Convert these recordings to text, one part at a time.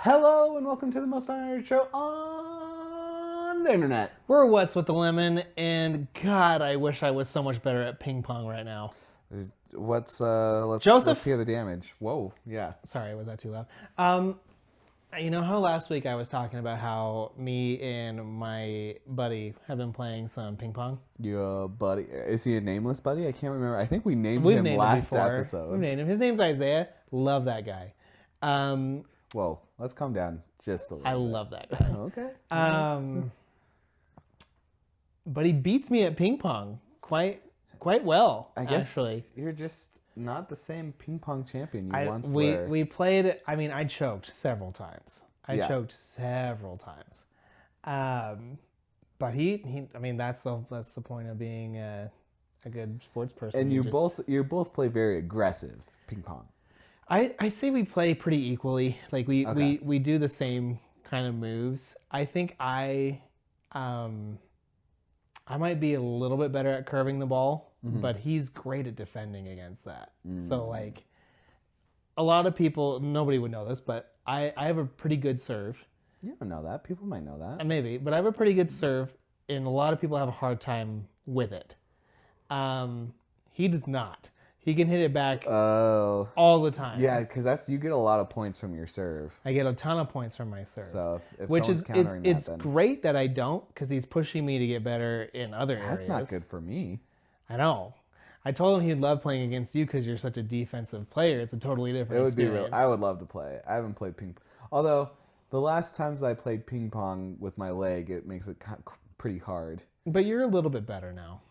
Hello and welcome to the most honored show on the internet. We're What's with the Lemon, and God, I wish I was so much better at ping pong right now. Let's Joseph? hear the damage. Whoa, yeah. Sorry, was that too loud? You know how last week I was talking about how me and my buddy have been playing some ping pong? Your buddy, is he a nameless buddy? I can't remember. I think we named We've him named last him before. episode. We've named him. His name's Isaiah. Love that guy. Whoa, let's calm down just a little I bit. love that guy. Okay. But he beats me at ping pong quite well, I guess actually. you're just not the same ping pong champion you once were. We played. I mean, I choked several times. Yeah. But he. I mean, that's the point of being a good sports person. And you both play very aggressive ping pong. I say we play pretty equally. Like Okay. we do the same kind of moves. I think I might be a little bit better at curving the ball, but he's great at defending against that. So like a lot of people, nobody would know this, but I have a pretty good serve. You don't know that. People might know that. Maybe, but I have a pretty good serve, and a lot of people have a hard time with it. He does not. He can hit it back all the time. Yeah, because you get a lot of points from your serve. I get a ton of points from my serve. So if which someone's is countering it's that, then great that I don't, because he's pushing me to get better in other areas. that's not good for me. I know. I told him he'd love playing against you because you're such a defensive player. It's a totally different It would be experience. real. I would love to play. I haven't played ping pong. Although the last times I played ping pong with my leg, it makes it pretty hard. But you're a little bit better now.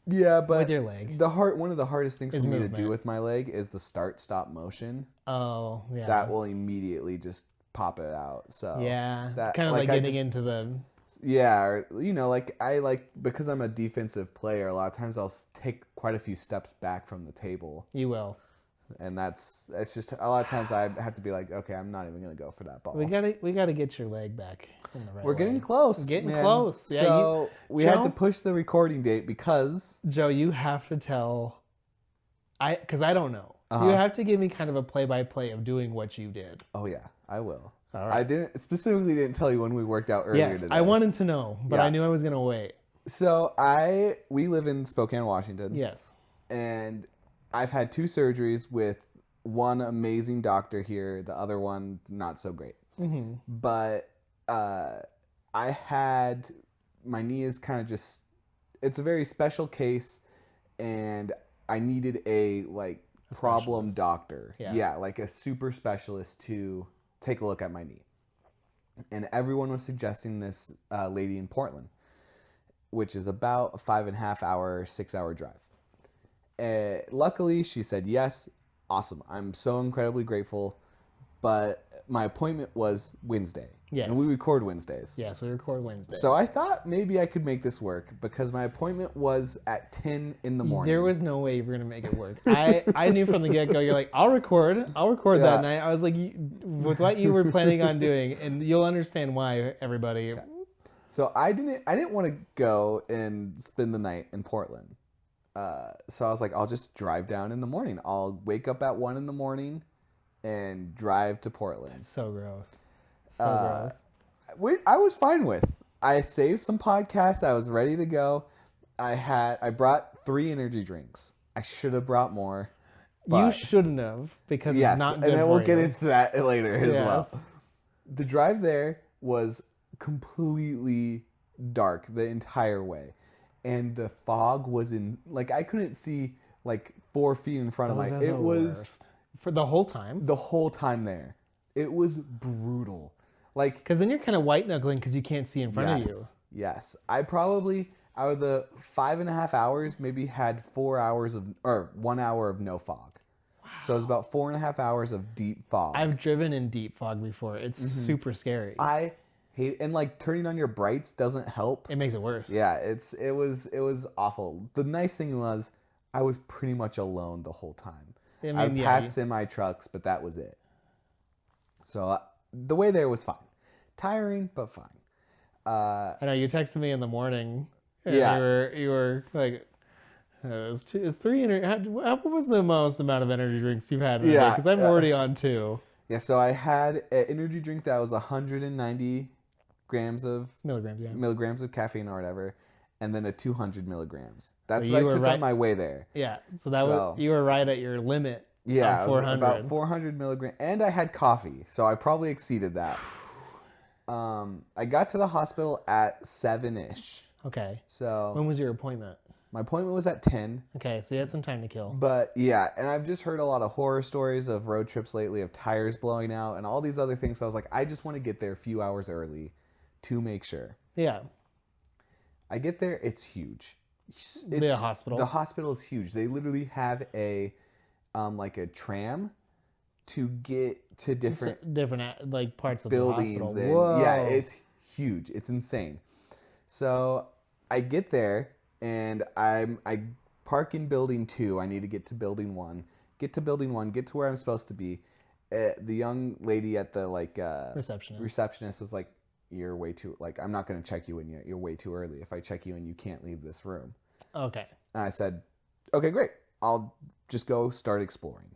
Yeah, but With your leg. one of the hardest things for me to do movement. with my leg is the start-stop motion. Oh, yeah. That will immediately just pop it out. So yeah. that, Kind of like I getting just- into the... Yeah, or, because I'm a defensive player, a lot of times I'll take quite a few steps back from the table. You will. And it's just a lot of times I have to be like, okay, I'm not even gonna go for that ball. We gotta get your leg back in the right We're way. getting close. Getting man. close. Yeah, so we had to Joe? push the recording date because Joe, you have to tell... Because I don't know. Uh-huh. You have to give me kind of a play-by-play of doing what you did. oh yeah, I will. All right. I didn't tell you when we worked out earlier Yes, today. I wanted to know, but Yeah. I knew I was gonna wait. So we live in Spokane, Washington. Yes. And I've had 2 surgeries with one amazing doctor here, the other one not so great. Mm-hmm. But my knee is kind of just, it's a very special case, and I needed a problem specialist. doctor. Yeah. Like a super specialist to take a look at my knee. And everyone was suggesting this lady in Portland, which is about a 5.5 hour, 6-hour drive. Luckily, she said yes. Awesome. I'm so incredibly grateful. But my appointment was Wednesday. Yes. And we record Wednesdays. Yes, we record Wednesday. So I thought maybe I could make this work because my appointment was at 10 in the morning. There was no way you were gonna make it work. I knew from the get-go. You're like, I'll record Yeah. that night. I was like, with what you were planning on doing, and you'll understand why, everybody. Okay. So I didn't want to go and spend the night in Portland. So I was like, I'll just drive down in the morning. I'll wake up at 1 in the morning and drive to Portland. So gross. So gross. I was fine with. I saved some podcasts. I was ready to go. I brought 3 energy drinks. I should have brought more. You shouldn't have, because Yes, it's not good and then for we'll you. get into that later as Yeah. well. The drive there was completely dark the entire way, and the fog was I couldn't see 4 feet in front of Those me. are It the was worst. For the whole time. the whole time there. It was brutal. Because then you're kind of white knuckling because you can't see in front of you. Yes. I probably, out of the 5.5 hours, maybe had 1 hour of no fog. Wow. So it was about 4.5 hours of deep fog. I've driven in deep fog before. It's super scary. I hate, and turning on your brights doesn't help. It makes it worse. Yeah, it was awful. The nice thing was I was pretty much alone the whole time. I would pass semi trucks, but that was it. So the way there was fine. Tiring, but fine. I know you texted me in the morning. And Yeah. You were like, it's 3. What was the most amount of energy drinks you've had? Yeah. Because I'm already on 2. Yeah, so I had an energy drink that was 190 grams of Milligrams, yeah. milligrams of caffeine or whatever, and then a 200 milligrams. That's So what you I were took on right. my way there. Yeah. So that was So you were right at your limit yeah, of I was about 400. 400 milligrams, and I had coffee, so I probably exceeded that. I got to the hospital at 7-ish. Okay. So When was your appointment? my appointment was at 10. Okay, so you had some time to kill. But yeah, and I've just heard a lot of horror stories of road trips lately of tires blowing out and all these other things. So I was like, I just want to get there a few hours early to make sure. Yeah. I get there, it's huge. The hospital. The hospital is huge. They literally have a like a tram to get to different like parts of buildings. the hospital. And Whoa. yeah, it's huge. It's insane. So I get there and I park in building 2. I need to get to building 1. Get to building 1. Get to where I'm supposed to be. The young lady at the receptionist was like, "You're way too I'm not going to check you in yet. You're way too early. If I check you in, you can't leave this room." Okay. And I said, "Okay, great. I'll just go start exploring."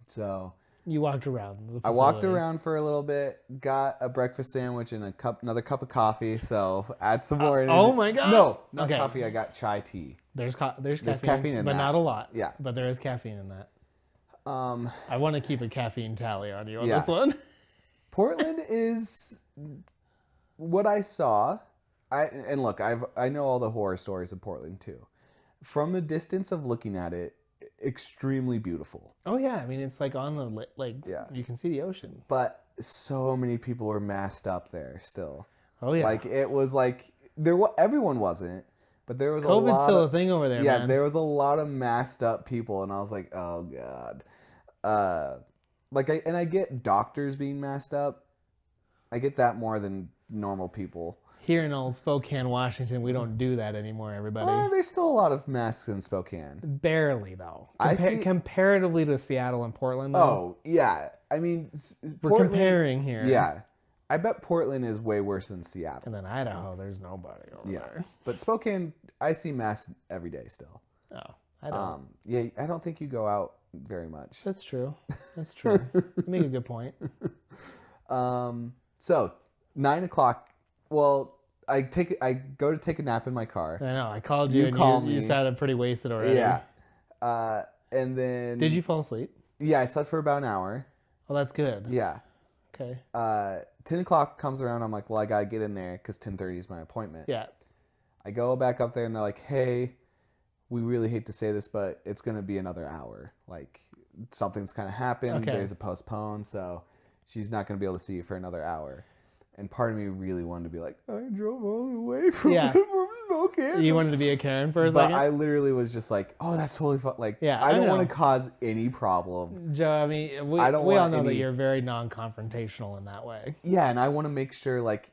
So you walked around the facility. I walked around for a little bit, got a breakfast sandwich and another cup of coffee. So add some more. Oh my god! No, not coffee. I got chai tea. There's caffeine in but that. Not a lot. Yeah, but there is caffeine in that. I want to keep a caffeine tally on you on this one. Portland is what I saw. And look, I know all the horror stories of Portland too. From a distance of looking at it, extremely beautiful. Oh yeah, I mean it's like on the you can see the ocean. But so many people were masked up there still. Oh yeah. Like it was like everyone wasn't, but there was COVID's still a thing over there, yeah, man. there was a lot of masked up people and I was like, "Oh god." I get doctors being masked up. I get that more than normal people. Here in old Spokane, Washington, we don't do that anymore, everybody. There's still a lot of masks in Spokane. Barely, though. Comparatively to Seattle and Portland, though. Oh, yeah. I mean, we're comparing here. Yeah. I bet Portland is way worse than Seattle. And then Idaho, there's nobody over there. But Spokane, I see masks every day still. Oh, I don't. Yeah, I don't think you go out very much. That's true. That's true. You make a good point. So 9 o'clock. Well, I go to take a nap in my car. I know. I called you and you sounded pretty wasted already. Yeah. And then. Did you fall asleep? Yeah, I slept for about an hour. Oh, that's good. Yeah. Okay. 10 o'clock comes around. I'm like, well, I gotta get in there because 10:30 is my appointment. Yeah. I go back up there and they're like, hey, we really hate to say this, but it's gonna be another hour. Like something's kind of happened. Okay. There's a postpone, so she's not gonna be able to see you for another hour. And part of me really wanted to be like, I drove all the way from Spokane. You wanted to be a Karen for a second? But I literally was just like, oh, that's totally fine. Like, yeah, I don't want to cause any problem. Joe, I mean, we all know that you're very non-confrontational in that way. Yeah, and I want to make sure, like,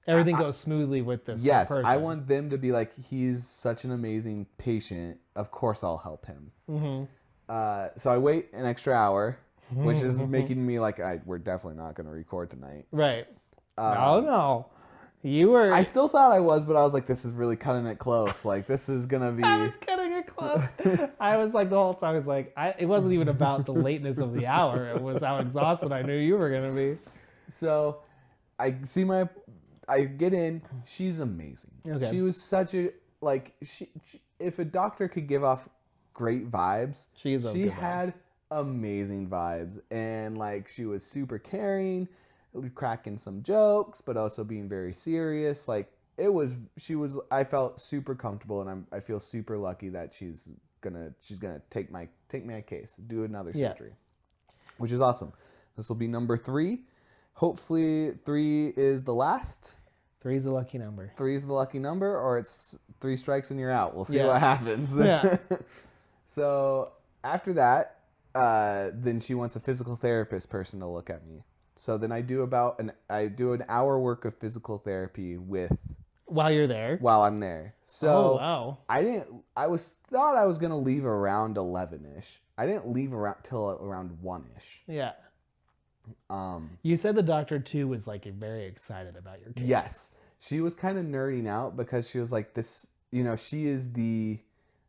everything goes smoothly with this person. I want them to be like, he's such an amazing patient. Of course I'll help him. Mm-hmm. So I wait an extra hour, which is making me like, we're definitely not going to record tonight. Right. No. You were. I still thought I was, but I was like, this is really cutting it close. Like, this is going to be. I was cutting it close. I was like, the whole time, I was like, it wasn't even about the lateness of the hour. It was how exhausted I knew you were going to be. So I get in. She's amazing. Okay. She was such a, like, she if a doctor could give off great vibes, she had amazing vibes. And, like, she was super caring, cracking some jokes, but also being very serious. Like, I felt super comfortable, and I feel super lucky that she's gonna take my case, do another surgery, which is awesome. This will be number 3. Hopefully 3 is the last. 3 is the lucky number. 3 is the lucky number, or it's 3 strikes and you're out. We'll see what happens. Yeah. So after that, then she wants a physical therapist person to look at me. So then I do an hour work of physical therapy while you're there. While I'm there. So wow. I thought I was gonna leave around 11ish. I didn't leave till around 1ish. Yeah. You said the doctor too was like very excited about your case. Yes, she was kind of nerding out because she was like, this, she is the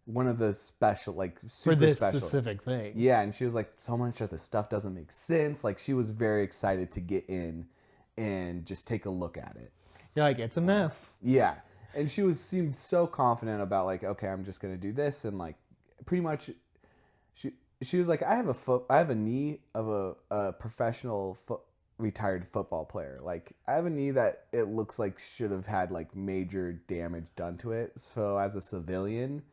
one of the special, like For super this specialists. specific thing. Yeah, and she was like, so much of the stuff doesn't make sense. Like she was very excited to get in and just take a look at it. You're like, it's a mess. Yeah, and seemed so confident about like, okay, I'm just gonna do this, and like pretty much, she was like, I have a knee of a professional retired football player. Like I have a knee that it looks like should have had like major damage done to it. So as a civilian,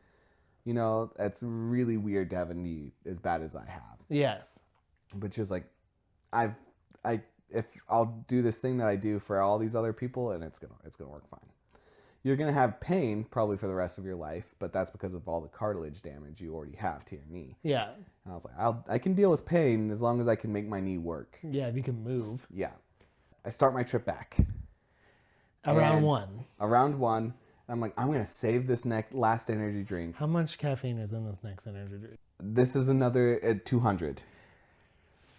you know, it's really weird to have a knee as bad as I have. Yes. But she was like, if I'll do this thing that I do for all these other people, and it's gonna work fine. You're gonna have pain probably for the rest of your life, but that's because of all the cartilage damage you already have to your knee. Yeah. And I was like, I can deal with pain as long as I can make my knee work. Yeah, if you can move. Yeah. I start my trip back. Around 1. Around 1. And I'm like, I'm going to save this last energy drink. How much caffeine is in this next energy drink? This is another 200.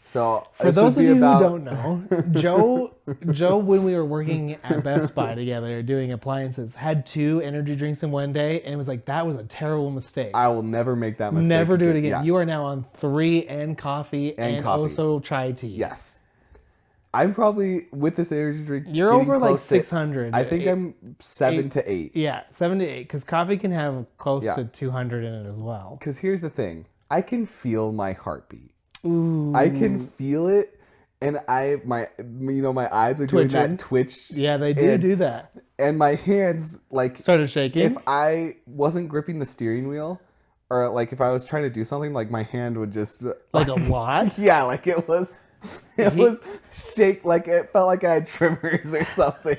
So for those of you who don't know, Joe, when we were working at Best Buy together doing appliances, had 2 energy drinks in one day, and was like, that was a terrible mistake. I will never make that mistake. Never do it again. Yeah. You are now on 3 and coffee and also chai tea. Yes. I'm probably, with this energy drink, you're over like 600. I think I'm 7 to 8. Yeah, 7 to 8, because coffee can have close to 200 in it as well. Because here's the thing. I can feel my heartbeat. Ooh. I can feel it, and my eyes are doing that twitch. Yeah, they do that. And my hands like started shaking. If I wasn't gripping the steering wheel, or like if I was trying to do something, like my hand would just like a what? Yeah, like it was shake. Like it felt like I had tremors or something.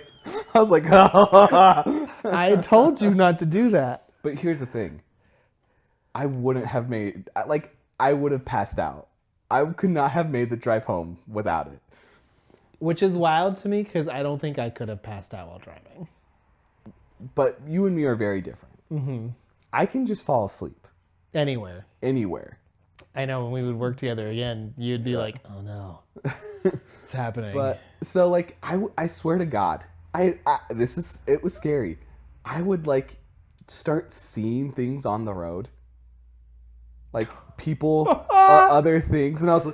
I was like, I told you not to do that. But here's the thing. I wouldn't have made I would have passed out. I could not have made the drive home without it. Which is wild to me because I don't think I could have passed out while driving. But you and me are very different. Mm-hmm. I can just fall asleep. Anywhere. I know when we would work together again, you'd be like, oh no, it's happening. But so like, I swear to God, it was scary. I would like start seeing things on the road. Like people or other things, and I was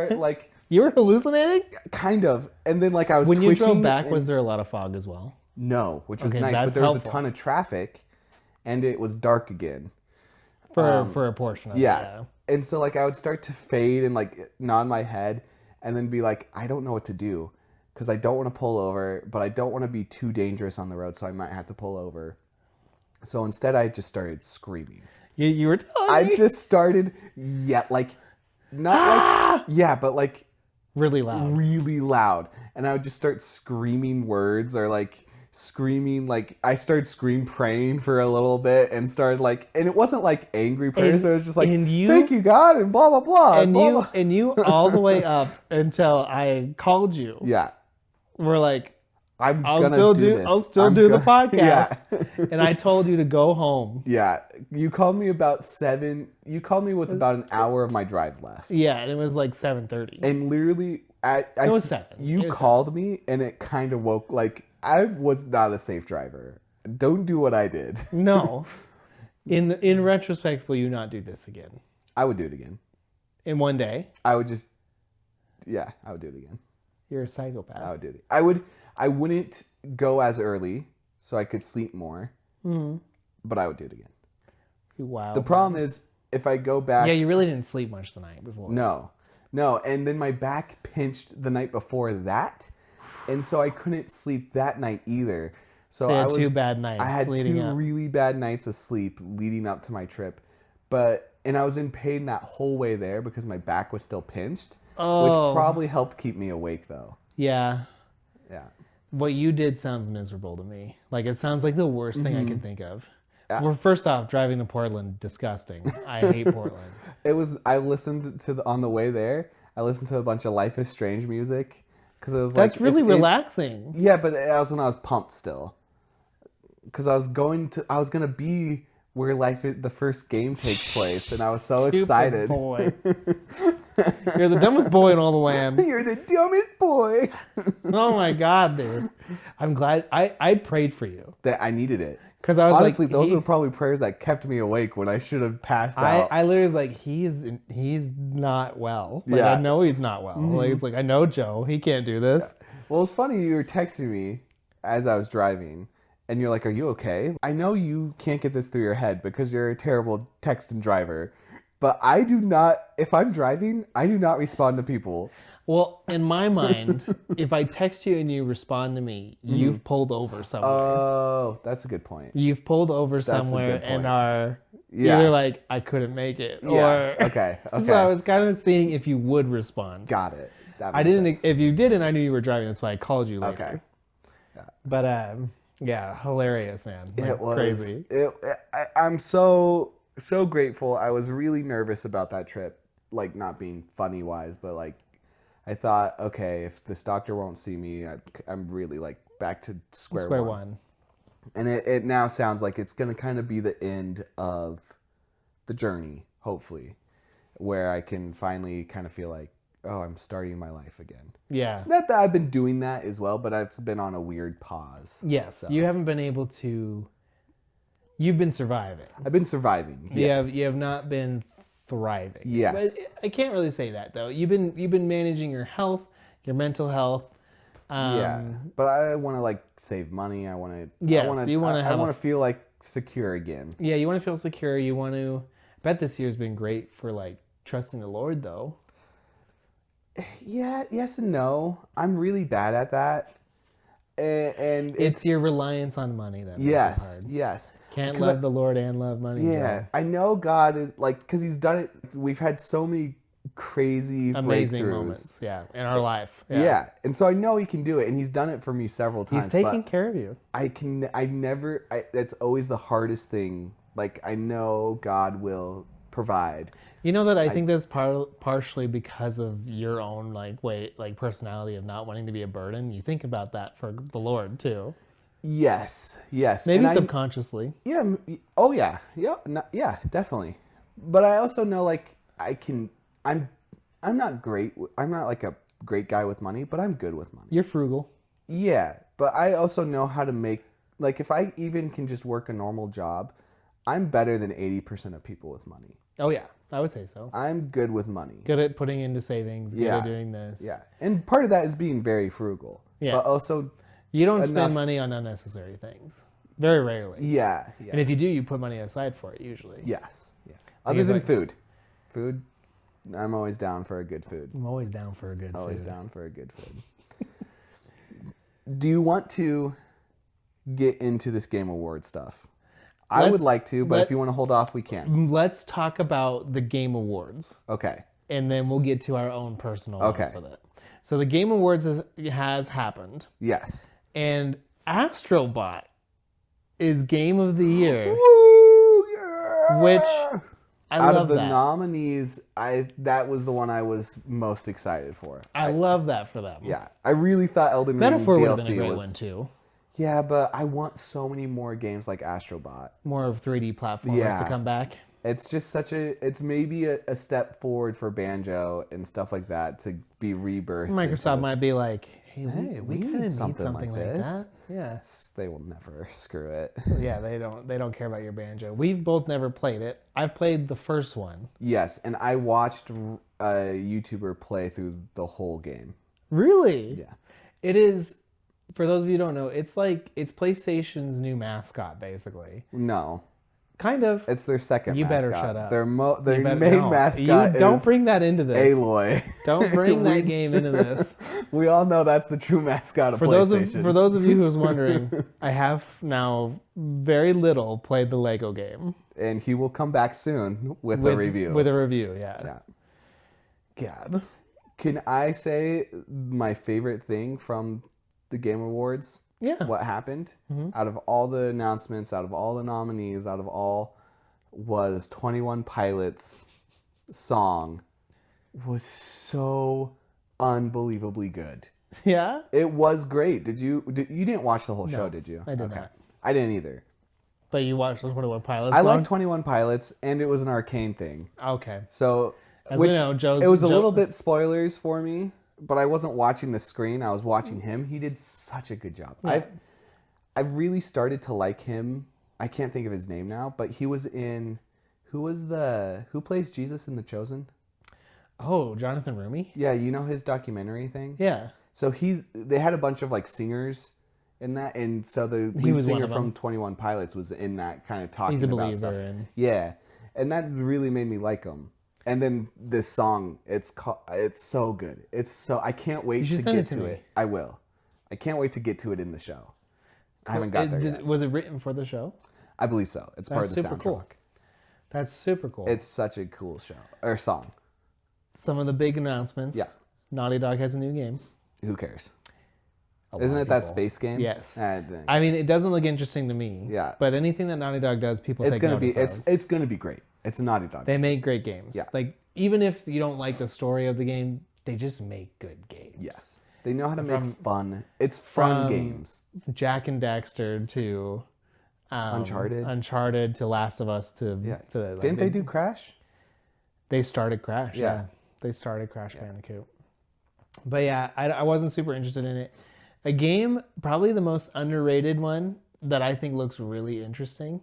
like, you were hallucinating? Kind of. And then like I was when twitching. You drove back, was there a lot of fog as well? No, which was nice, but there was a ton of traffic, and it was dark again. For a portion of it. Yeah. And so like I would start to fade and like nod my head, and then be like, I don't know what to do, because I don't want to pull over, but I don't want to be too dangerous on the road, so I might have to pull over. So instead, I just started screaming. You were telling me? I just started, but like really loud. And I would just start screaming words or like screaming, like I started praying for a little bit and started like, and it wasn't like angry prayers, but it was just like, thank you God and blah, blah, blah. And you all the way up until I called you. Yeah. We're like, I'll still do the podcast. Yeah. And I told you to go home. Yeah. You called me with about an hour of my drive left. Yeah, and it was like 7:30. And literally it was 7. You called me and it kind of woke, like I was not a safe driver. Don't do what I did. No. In retrospect, will you not do this again? I would do it again. In one day? I would do it again. You're a psychopath. I would do it. I wouldn't go as early so I could sleep more, but I would do it again. Wow. The problem is if I go back... Yeah, you really didn't sleep much the night before. No. And then my back pinched the night before that, and so I couldn't sleep that night either. So I had 2 bad nights. I had 2 really bad nights of sleep leading up to my trip, and I was in pain that whole way there because my back was still pinched, which probably helped keep me awake though. Yeah. Yeah. What you did sounds miserable to me. Like it sounds like the worst thing I can think of. Well, first off, driving to Portland, disgusting. I hate Portland. I listened to on the way there. I listened to a bunch of Life is Strange music because it was that's really relaxing. Yeah, but that was when I was pumped still. Because I was gonna be where the first game takes place, and I was so excited. Boy. You're the dumbest boy in all the land. You're the dumbest boy. Oh my God, dude. I'm glad I prayed for you. That I needed it. Because I was Honestly, like, those were probably prayers that kept me awake when I should have passed out. I literally was like, he's not well. Like, Yeah. I know he's not well. Like, it's like, I know Joe. He can't do this. Well, it's funny you were texting me as I was driving, and you're like, "Are you okay?" I know you can't get this through your head because you're a terrible text and driver, but I do not. If I'm driving, I do not respond to people. Well, in my mind, if I text you and you respond to me, you've pulled over somewhere. Oh, that's a good point. You've pulled over a somewhere good and point. are Yeah. either like, I couldn't make it, Yeah. or Okay. So I was kind of seeing if you would respond. Got it. That I makes didn't. sense. If you didn't, I knew you were driving. That's why I called you later. Okay. But yeah, hilarious, man. Like, It was crazy. I'm so grateful. I was really nervous about that trip, like not being funny wise, but like I thought, okay, if this doctor won't see me, I'm really like back to square one. And it now sounds like it's gonna kind of be the end of the journey, hopefully, where I can finally kind of feel like, oh, I'm starting my life again. Yeah. Not that I've been doing that as well, but it's been on a weird pause. Yes. So. You haven't been able to. You've been surviving. I've been surviving. Yes. You have not been thriving. Yes. But I can't really say that though. You've been managing your health, your mental health. Yeah, but I want to like save money. I want to. Yes, you want to. I want to feel like secure again. Yeah, you want to feel secure. You want to. I bet this year's been great for like trusting the Lord though. Yeah. Yes and no. I'm really bad at that. And it's your reliance on money that makes it hard. Yes. Can't love the Lord and love money. Yeah, Joe. I know God is like because He's done it. We've had so many crazy, amazing breakthroughs. moments. Yeah, in our life. Yeah, and so I know He can do it, and He's done it for me several times. He's taking care of you. That's always the hardest thing. Like I know God will provide. You know that I think that's partially because of your own personality of not wanting to be a burden. You think about that for the Lord too. Yes. Maybe and subconsciously. Yeah. Oh yeah. Yeah. Definitely. But I also know like I'm not great. I'm not like a great guy with money, but I'm good with money. You're frugal. Yeah, but I also know how to make like if I even can just work a normal job, I'm better than 80% of people with money. Oh yeah, I would say so. I'm good with money. Good at putting into savings. Good at doing this. Yeah, and part of that is being very frugal. Yeah. But also, you don't spend money on unnecessary things. Very rarely. Yeah. And if you do, you put money aside for it usually. Yes. Yeah. Other than food. Food, I'm always down for a good food. I'm always down for a good food. Always down for a good food. Do you want to get into this Game Award stuff? I would like to, but if you want to hold off, we can. Let's talk about the Game Awards. Okay. And then we'll get to our own personal ones with it. So the Game Awards has happened. Yes. And Astrobot is Game of the Year. Woo, yeah! Which I out love of the that. nominees, that was the one I was most excited for. I love that for them. Yeah. I really thought Elden Ring Metaphor would have DLC been a great was one too. Yeah, but I want so many more games like Astrobot. More of 3D platformers to come back. It's just it's maybe a step forward for Banjo and stuff like that to be rebirthed. Microsoft might be like, hey, we we kind of need need something something like like this. that. Yeah. They will never screw it. Yeah, they don't care about your Banjo. We've both never played it. I've played the first one. Yes, and I watched a YouTuber play through the whole game. Really? Yeah. It is, for those of you who don't know, it's PlayStation's new mascot, basically. No. Kind of. It's their second You mascot. better shut up. Their main mascot Don't is bring that into this. Aloy. Don't bring that game into this. We all know that's the true mascot of For PlayStation. those of you who's wondering, I have now very little played the Lego game. And he will come back soon with a review. With a review, yeah. God. Can I say my favorite thing from the Game Awards? Yeah. What happened? Out of all the announcements, out of all the nominees, was 21 Pilots' song was so unbelievably good. Yeah? It was great. You didn't watch the whole show, did you? I did not. I didn't either. But you watched those 21 Pilots I song? like 21 Pilots, and it was an Arcane thing. Okay. So As we know, it was a little bit spoilers for me, but I wasn't watching the screen. I was watching him. He did such a good job. Yeah. I've really started to like him. I can't think of his name now, but he was in who plays Jesus in The Chosen? Oh, Jonathan Rumi? Yeah, you know his documentary thing? Yeah. So they had a bunch of like singers in that, and so the He lead was one singer of from them. 21 Pilots was in that, kind of talking He's a about believer stuff. and Yeah, and that really made me like him. And then this song, it's so good. I can't wait should to send get it to to me. it. I will. I can't wait to get to it in the show. I haven't got there yet. Was it written for the show? I believe so. It's part of the super soundtrack. cool. That's super cool. It's such a cool show or song. Some of the big announcements. Yeah. Naughty Dog has a new game. Who cares? A lot Isn't of it that people. space game? Yes. I I mean, it doesn't look interesting to me. Yeah. But anything that Naughty Dog does, people it's take gonna be notice of. it's gonna be great. It's a Naughty Dog. They make great games. Yeah. Like, even if you don't like the story of the game, they just make good games. Yes. They know how to make fun. It's fun games. Jack and Daxter to Uncharted to Last of Us to like, Didn't they do Crash? They started Crash. Yeah. They started Crash Bandicoot. But yeah, I wasn't super interested in it. A game, probably the most underrated one that I think looks really interesting,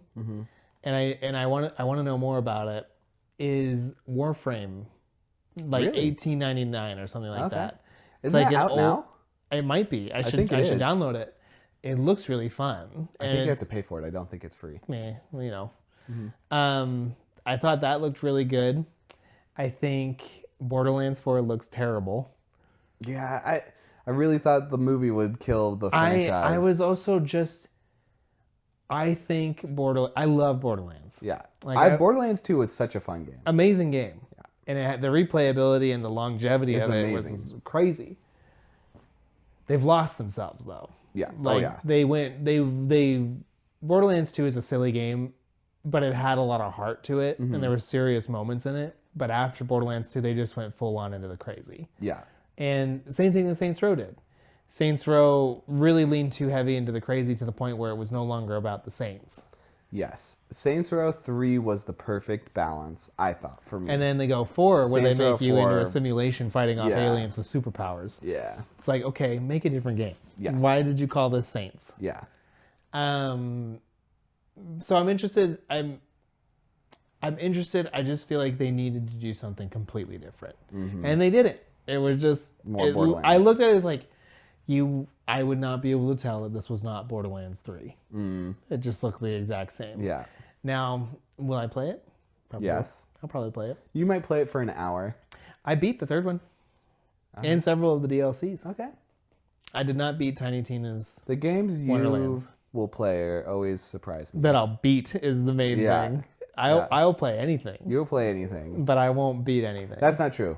and I want to know more about it, is Warframe, like Really? 1899 or something like that. Isn't like that out now? It might be. I think should it is. download it. It looks really fun. I think you have to pay for it. I don't think it's free. You know. I thought that looked really good. I think Borderlands 4 looks terrible. Yeah, I really thought the movie would kill the franchise. I was also just. I think I love Borderlands. Yeah, Like, Borderlands 2 was such a fun game. Amazing game. Yeah. And it had the replayability and the longevity of it was crazy. They've lost themselves though. Yeah. Like they Borderlands 2 is a silly game, but it had a lot of heart to it and there were serious moments in it. But after Borderlands 2, they just went full on into the crazy. Yeah. And same thing that Saints Row did. Saints Row really leaned too heavy into the crazy to the point where it was no longer about the Saints. Yes. Saints Row 3 was the perfect balance, I thought, for me. And then they go 4 where Saints they Row make you 4, into a simulation fighting off aliens with superpowers. Yeah. It's like, okay, make a different game. Yes. Why did you call this Saints? Yeah. So I'm interested. I'm interested. I just feel like they needed to do something completely different. And they didn't. It was just More Borderlands. I looked at it as like, I would not be able to tell that this was not Borderlands 3. It just looked the exact same. Yeah. Now, will I play it? Probably. Yes. I'll probably play it. You might play it for an hour. I beat the third one. And several of the DLCs. Okay. I did not beat Tiny Tina's. The games you Wonderlands. will play are always surprise me. That I'll beat is the main thing. I'll play anything. You'll play anything. But I won't beat anything. That's not true.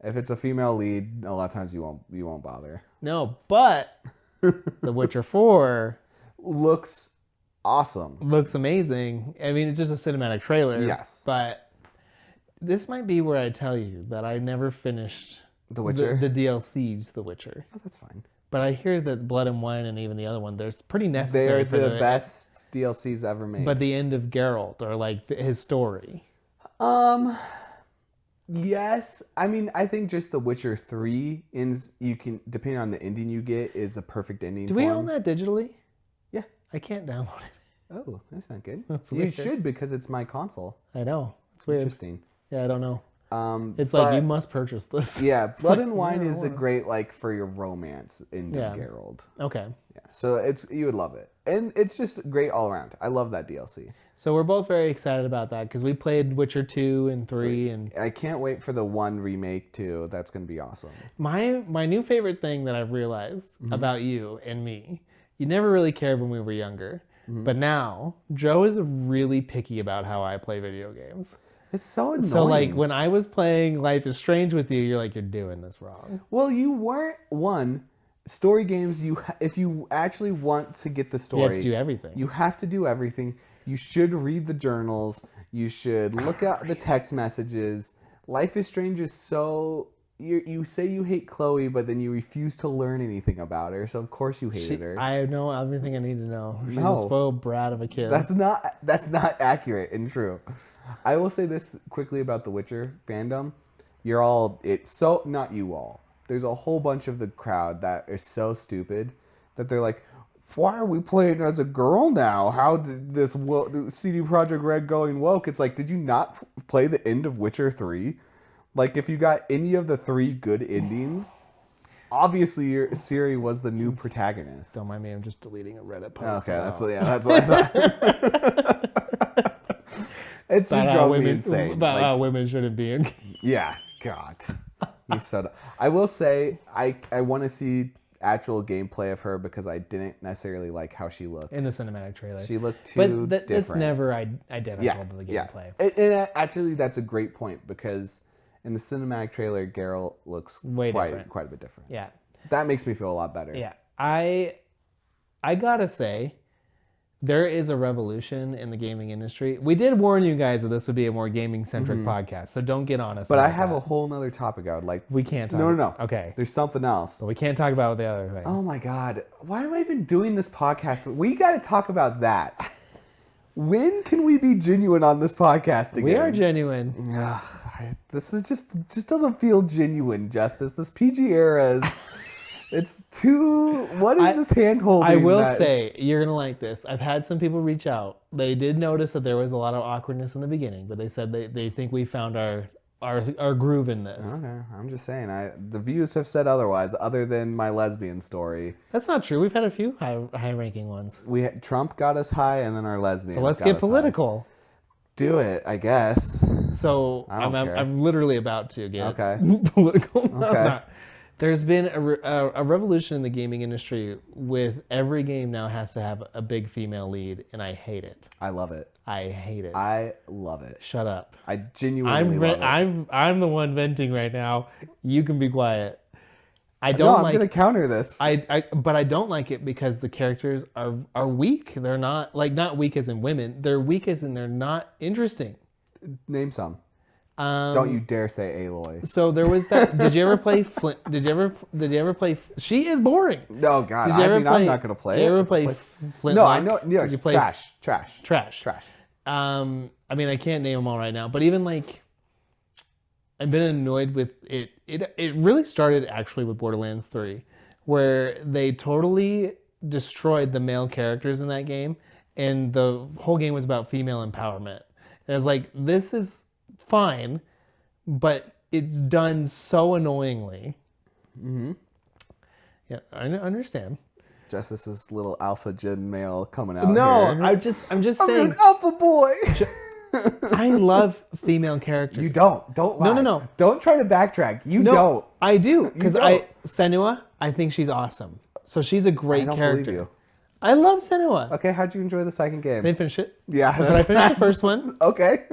If it's a female lead, a lot of times you won't bother. No, but The Witcher 4 looks awesome. looks amazing. I mean, it's just a cinematic trailer. Yes. But this might be where I tell you that I never finished The Witcher? the DLCs to The Witcher. Oh, that's fine. But I hear that Blood and Wine and even the other one, there's pretty necessary. They're the best DLCs ever made. But the end of Geralt, or like his story. Yes. I mean, I think just The Witcher 3 you can, depending on the ending you get, is a perfect ending. Do we own that digitally? Yeah. I can't download it. Oh, that's not good. That's you weird. should, because it's my console. I know. It's weird. Interesting. Yeah, I don't know. It's like, you must purchase this. Yeah, Blood and Wine yeah, is a great, like, for your romance in Geralt. Okay. Yeah, so you would love it. And it's just great all around. I love that DLC. So we're both very excited about that because we played Witcher 2 and 3. And I can't wait for the 1 remake, too. That's going to be awesome. my new favorite thing that I've realized about you and me, you never really cared when we were younger. But now, Joe is really picky about how I play video games. It's so annoying. So, like, when I was playing Life is Strange with you, you're like, you're doing this wrong. Well, you weren't. Story games, if you actually want to get the story, You have to do everything. You have to do everything. You should read the journals. You should look at the text messages. Life is Strange is so... You say you hate Chloe, but then you refuse to learn anything about her, so of course you hated her. I know everything I need to know. She's No. a spoiled brat of a kid. That's not accurate and true. I will say this quickly about the Witcher fandom. it's so, not you all. There's a whole bunch of the crowd that is so stupid that they're like, why are we playing as a girl now? How did this CD Projekt Red going woke? It's like, did you not play the end of Witcher 3? Like, if you got any of the 3 good endings, obviously Ciri was the new protagonist. Don't mind me, I'm just deleting a Reddit post. Okay, that's what I thought. It's just drove me insane. About how women shouldn't be in. Yeah, God. You said. I will say I want to see actual gameplay of her because I didn't necessarily like how she looked In the cinematic trailer. She looked too different. It's never identical to the gameplay. And actually, that's a great point because in the cinematic trailer, Geralt looks quite a bit different. Yeah. That makes me feel a lot better. Yeah. I gotta say, there is a revolution in the gaming industry. We did warn you guys that this would be a more gaming-centric podcast, so don't get on us. But I have a whole nother topic I would like. We can't talk. No. Okay. There's something else. But we can't talk about the other thing. Oh my God. Why am I even doing this podcast? We got to talk about that. When can we be genuine on this podcast again? We are genuine. This is just doesn't feel genuine, Justice. This PG era is... It's too... What is this hand-holding? I will say, you're going to like this. I've had some people reach out. They did notice that there was a lot of awkwardness in the beginning, but they said they think we found our groove in this. Okay, I'm just saying. The views have said otherwise, other than my lesbian story. That's not true. We've had a few high-ranking ones. Trump got us high, and then our lesbian. So let's get political. Do it, I guess. So I'm literally about to get political. Okay. There's been a revolution in the gaming industry with every game now has to have a big female lead, and I hate it. I love it. I hate it. I love it. Shut up. I genuinely love it. I'm the one venting right now. You can be quiet. I'm gonna counter this. But I don't like it because the characters are weak. They're not weak as in women. They're weak as in they're not interesting. Name some. Don't you dare say Aloy. So there was that. Did you ever play Flint? Did you ever play? She is boring. No, God. I'm not gonna play it. Did you ever play Flint? No, I know. Yeah, you play trash. I mean, I can't name them all right now, but even like, I've been annoyed with it. It really started actually with Borderlands 3, where they totally destroyed the male characters in that game, and the whole game was about female empowerment. And I was like, this is fine, but it's done so annoyingly. Mm-hmm. Yeah, I understand. Justice's little alpha gen male coming out. No, here. I'm just saying. I'm an alpha boy. I love female characters. You don't lie. No. Don't try to backtrack. You don't. I do because Senua. I think she's awesome. So she's a great character. Believe you. I love Senua. Okay, how'd you enjoy the second game? I didn't finish it. Yeah, but I finished the first one. Okay.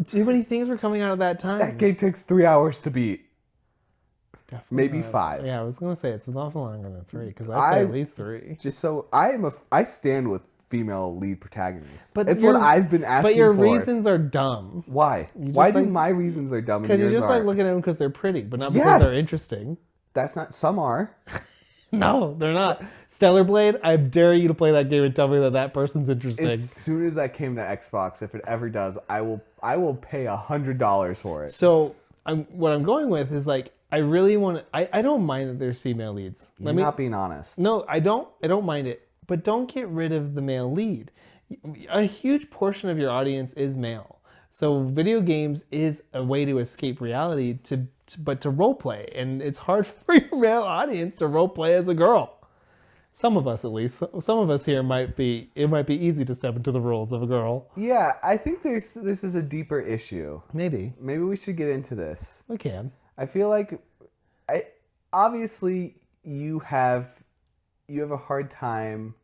Too many things were coming out at that time. That game takes 3 hours to beat. Definitely maybe 5. Yeah, I was gonna say it's an awful longer than 3 because I played at least 3. Just so I stand with female lead protagonists. But it's what I've been asking for. But your reasons are dumb. Why? Why do my reasons are dumb? Because you just like looking at them because they're pretty, but not because they're interesting. That's not. Some are. No, they're not. Stellar Blade, I dare you to play that game and tell me that person's interesting. As soon as that came to Xbox, if it ever does, I will pay $100 for it. So what I'm going with is like I really want to. I don't mind that there's female leads. You're not being honest. No, I don't mind it. But don't get rid of the male lead. A huge portion of your audience is male. So video games is a way to escape reality but to role play. And it's hard for your male audience to role play as a girl. Some of us at least. Some of us here it might be easy to step into the roles of a girl. Yeah, I think this is a deeper issue. Maybe we should get into this. We can. I feel like obviously you have a hard time.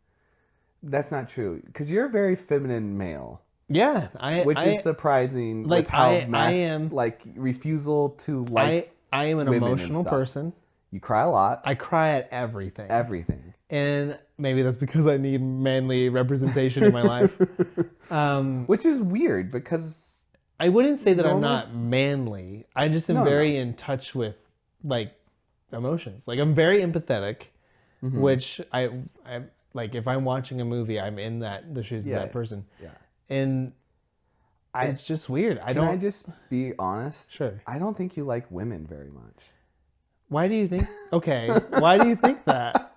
That's not true because you're a very feminine male. Yeah, which is surprising. Like with how I am like refusal to like. I am an emotional person. You cry a lot. I cry at everything. Everything. And maybe that's because I need manly representation in my life. Which is weird because I wouldn't say that I'm not manly. I just am very in touch with like emotions. Like I'm very empathetic, which I like if I'm watching a movie, I'm in the shoes of that person. Yeah. And it's just weird. Can I just be honest? Sure. I don't think you like women very much. Why do you think? Okay. Why do you think that?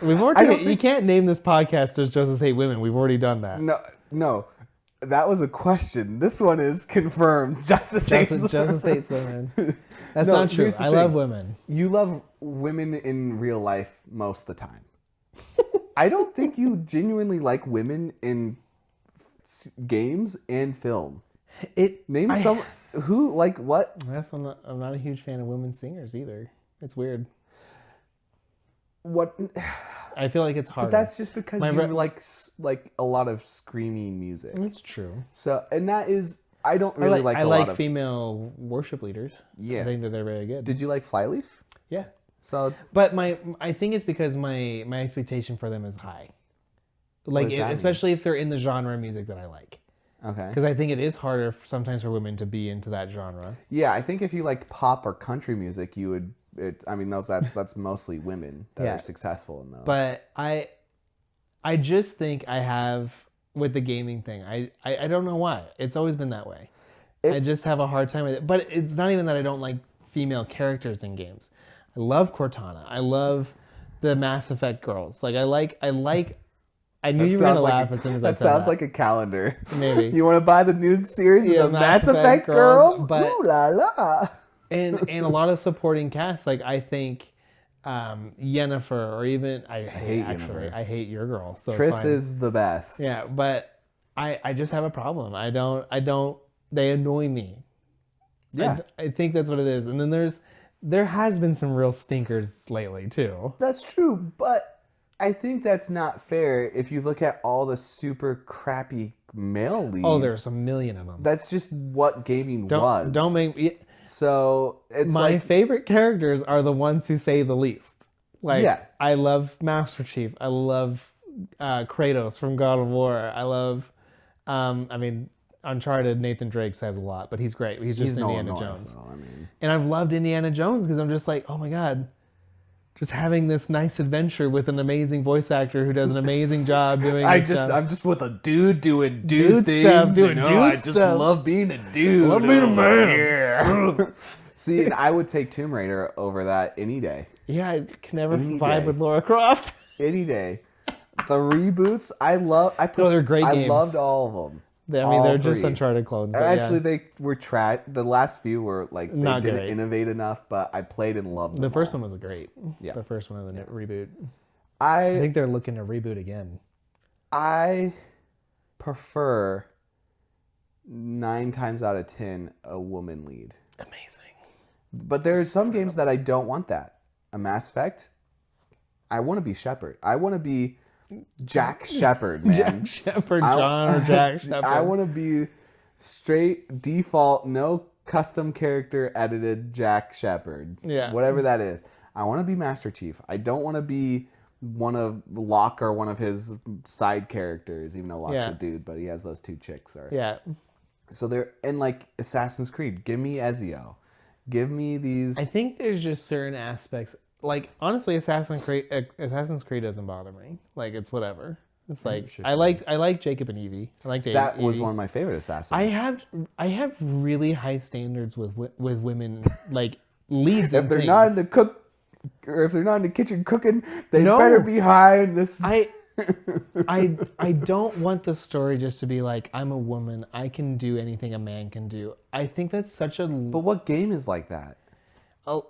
We've already. You can't name this podcast as Justice Hate Women. We've already done that. No. That was a question. This one is confirmed. Justice hates women. That's not true. I love women. You love women in real life most of the time. I don't think you genuinely like women in games and film. Name some who like what? I'm not a huge fan of women singers either. It's weird. What? I feel like it's hard. But that's just because you like a lot of screamy music. It's true. So, and that is, I don't really like a lot of... I like female worship leaders. Yeah. I think that they're very good. Did you like Flyleaf? Yeah. So, but I think it's because my expectation for them is high. Like, especially if they're in the genre of music that I like. Okay. Because I think it is harder sometimes for women to be into that genre. Yeah, I think if you like pop or country music, you would... that's mostly women that are successful in those. But I just think I have with the gaming thing. I don't know why. It's always been that way. I just have a hard time with it. But it's not even that I don't like female characters in games. I love Cortana. I love the Mass Effect girls. Like I knew you were gonna laugh as soon as I said that. That sounds like a calendar. Maybe. You want to buy the new series of the Mass Effect girls? But, ooh la la. and a lot of supporting cast, like I think Yennefer, or even I hate your girl. So Triss is the best. Yeah, but I just have a problem. I don't. They annoy me. Yeah, I think that's what it is. And then there has been some real stinkers lately too. That's true, but I think that's not fair if you look at all the super crappy male leads. Oh, there's a million of them. That's just what gaming was. Don't make me. So it's my favorite characters are the ones who say the least. Like I love Master Chief. I love Kratos from God of War. I love, Uncharted. Nathan Drake says a lot, but he's great. He's just Indiana Jones. So, and I've loved Indiana Jones because I'm just like, oh my god, just having this nice adventure with an amazing voice actor who does an amazing job doing. I'm just with a dude doing dude things. Stuff, doing dude I just love being a dude. I love being a man. Yeah. See, and I would take Tomb Raider over that any day. Yeah, I can never vibe with Lara Croft. Any day. The reboots, they're great games. I loved all of them. They're just Uncharted clones. Actually, they were the last few were like they didn't innovate enough, but I played and loved them. The first one was great. Yeah, the first one of the reboot. I think they're looking to reboot again. I prefer 9 times out of 10 a woman lead. Amazing. But there's some games that I don't want that. A Mass Effect, I want to be Shepard. I want to be Jack Shepard, man. Jack Shepard, John or Jack Shepard. I want to be straight default, no custom character edited Jack Shepard. Yeah. Whatever that is. I want to be Master Chief. I don't want to be one of Locke or one of his side characters, even though Locke's a dude, but he has those 2 chicks. Yeah. So they're in like Assassin's Creed. Give me Ezio. Give me these. I think there's just certain aspects. Like honestly, Assassin's Creed doesn't bother me. Like it's whatever. It's like I like Jacob and Evie. I liked that Evie. was one of my favorite Assassins. I have really high standards with women like leads. If they're not in the cook, or if they're not in the kitchen cooking, they better be high in this. I don't want the story just to be like, I'm a woman, I can do anything a man can do. I think that's such a... But what game is like that?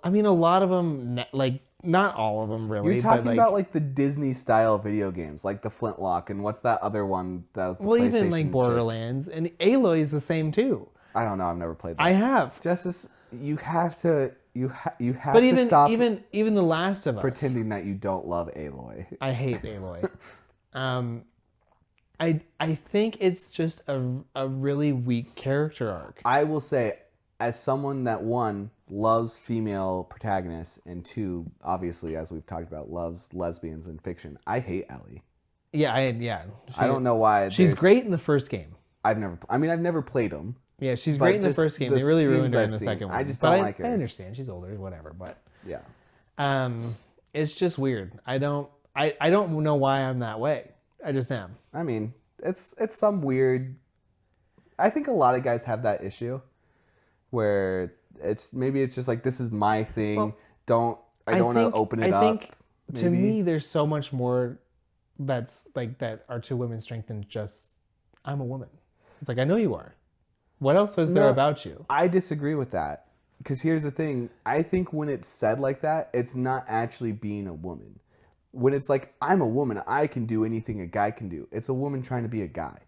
I mean, a lot of them, like, not all of them really. You're talking about like the Disney style video games, like the Flintlock, and what's that other one that was the PlayStation even like Borderlands, and Aloy is the same too. I don't know, I've never played that. I have. Justice, you have to stop even The Last of Us. Pretending that you don't love Aloy. I hate Aloy. I think it's just a really weak character arc. I will say, as someone that 1 loves female protagonists and 2, obviously, as we've talked about, loves lesbians in fiction, I hate Ellie. Yeah, I don't know why. She's great in the first game. I've never played them. Yeah, she's great in the first game. They really ruined her in the second one. I just don't like her. I understand. She's older, whatever, but yeah. It's just weird. I don't know why I'm that way. I just am. I mean, it's some weird I think a lot of guys have that issue where it's just like, this is my thing. Well, I don't want to open it up. I think to maybe. me, there's so much more that's like that are to women's strength than just I'm a woman. It's like, I know you are. What else is there about you? I disagree with that. Because here's the thing. I think when it's said like that, it's not actually being a woman. When it's like, I'm a woman, I can do anything a guy can do. It's a woman trying to be a guy.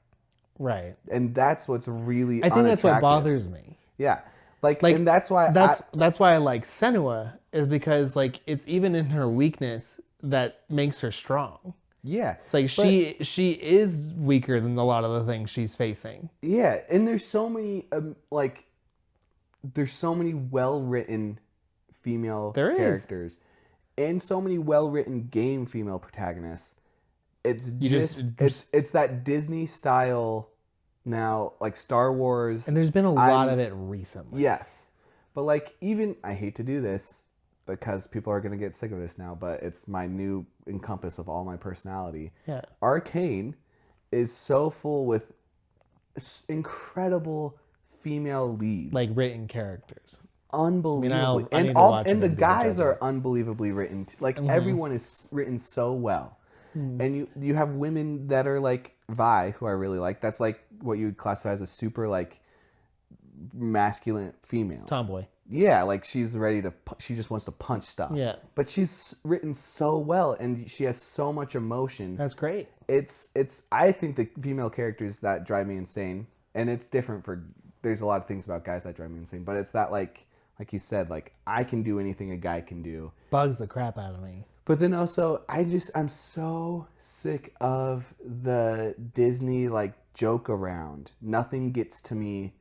Right. And that's what's really I think that's what bothers me. Yeah. Like, and that's why that's why I like Senua, is because like it's even in her weakness that makes her strong. Yeah. It's like she is weaker than a lot of the things she's facing. Yeah, and there's so many well-written female characters and so many well-written game female protagonists. It's it's that Disney style now, like Star Wars. And there's been a lot of it recently. Yes. But like, even, I hate to do this because people are going to get sick of this now, but it's my new encompass of all my personality. Yeah. Arcane is so full with incredible female leads. Like written characters. Unbelievably. I need to and watch and it the guys are unbelievably written. Like, everyone is written so well. And you have women that are like Vi, who I really like. That's like what you would classify as a super like masculine female. Tomboy. Yeah, like she's ready to, she just wants to punch stuff. Yeah. But she's written so well and she has so much emotion. That's great. I think the female characters that drive me insane, and it's different there's a lot of things about guys that drive me insane, but it's that like you said, like, I can do anything a guy can do. Bugs the crap out of me. But then also, I'm so sick of the Disney, like, joke around. Nothing gets to me.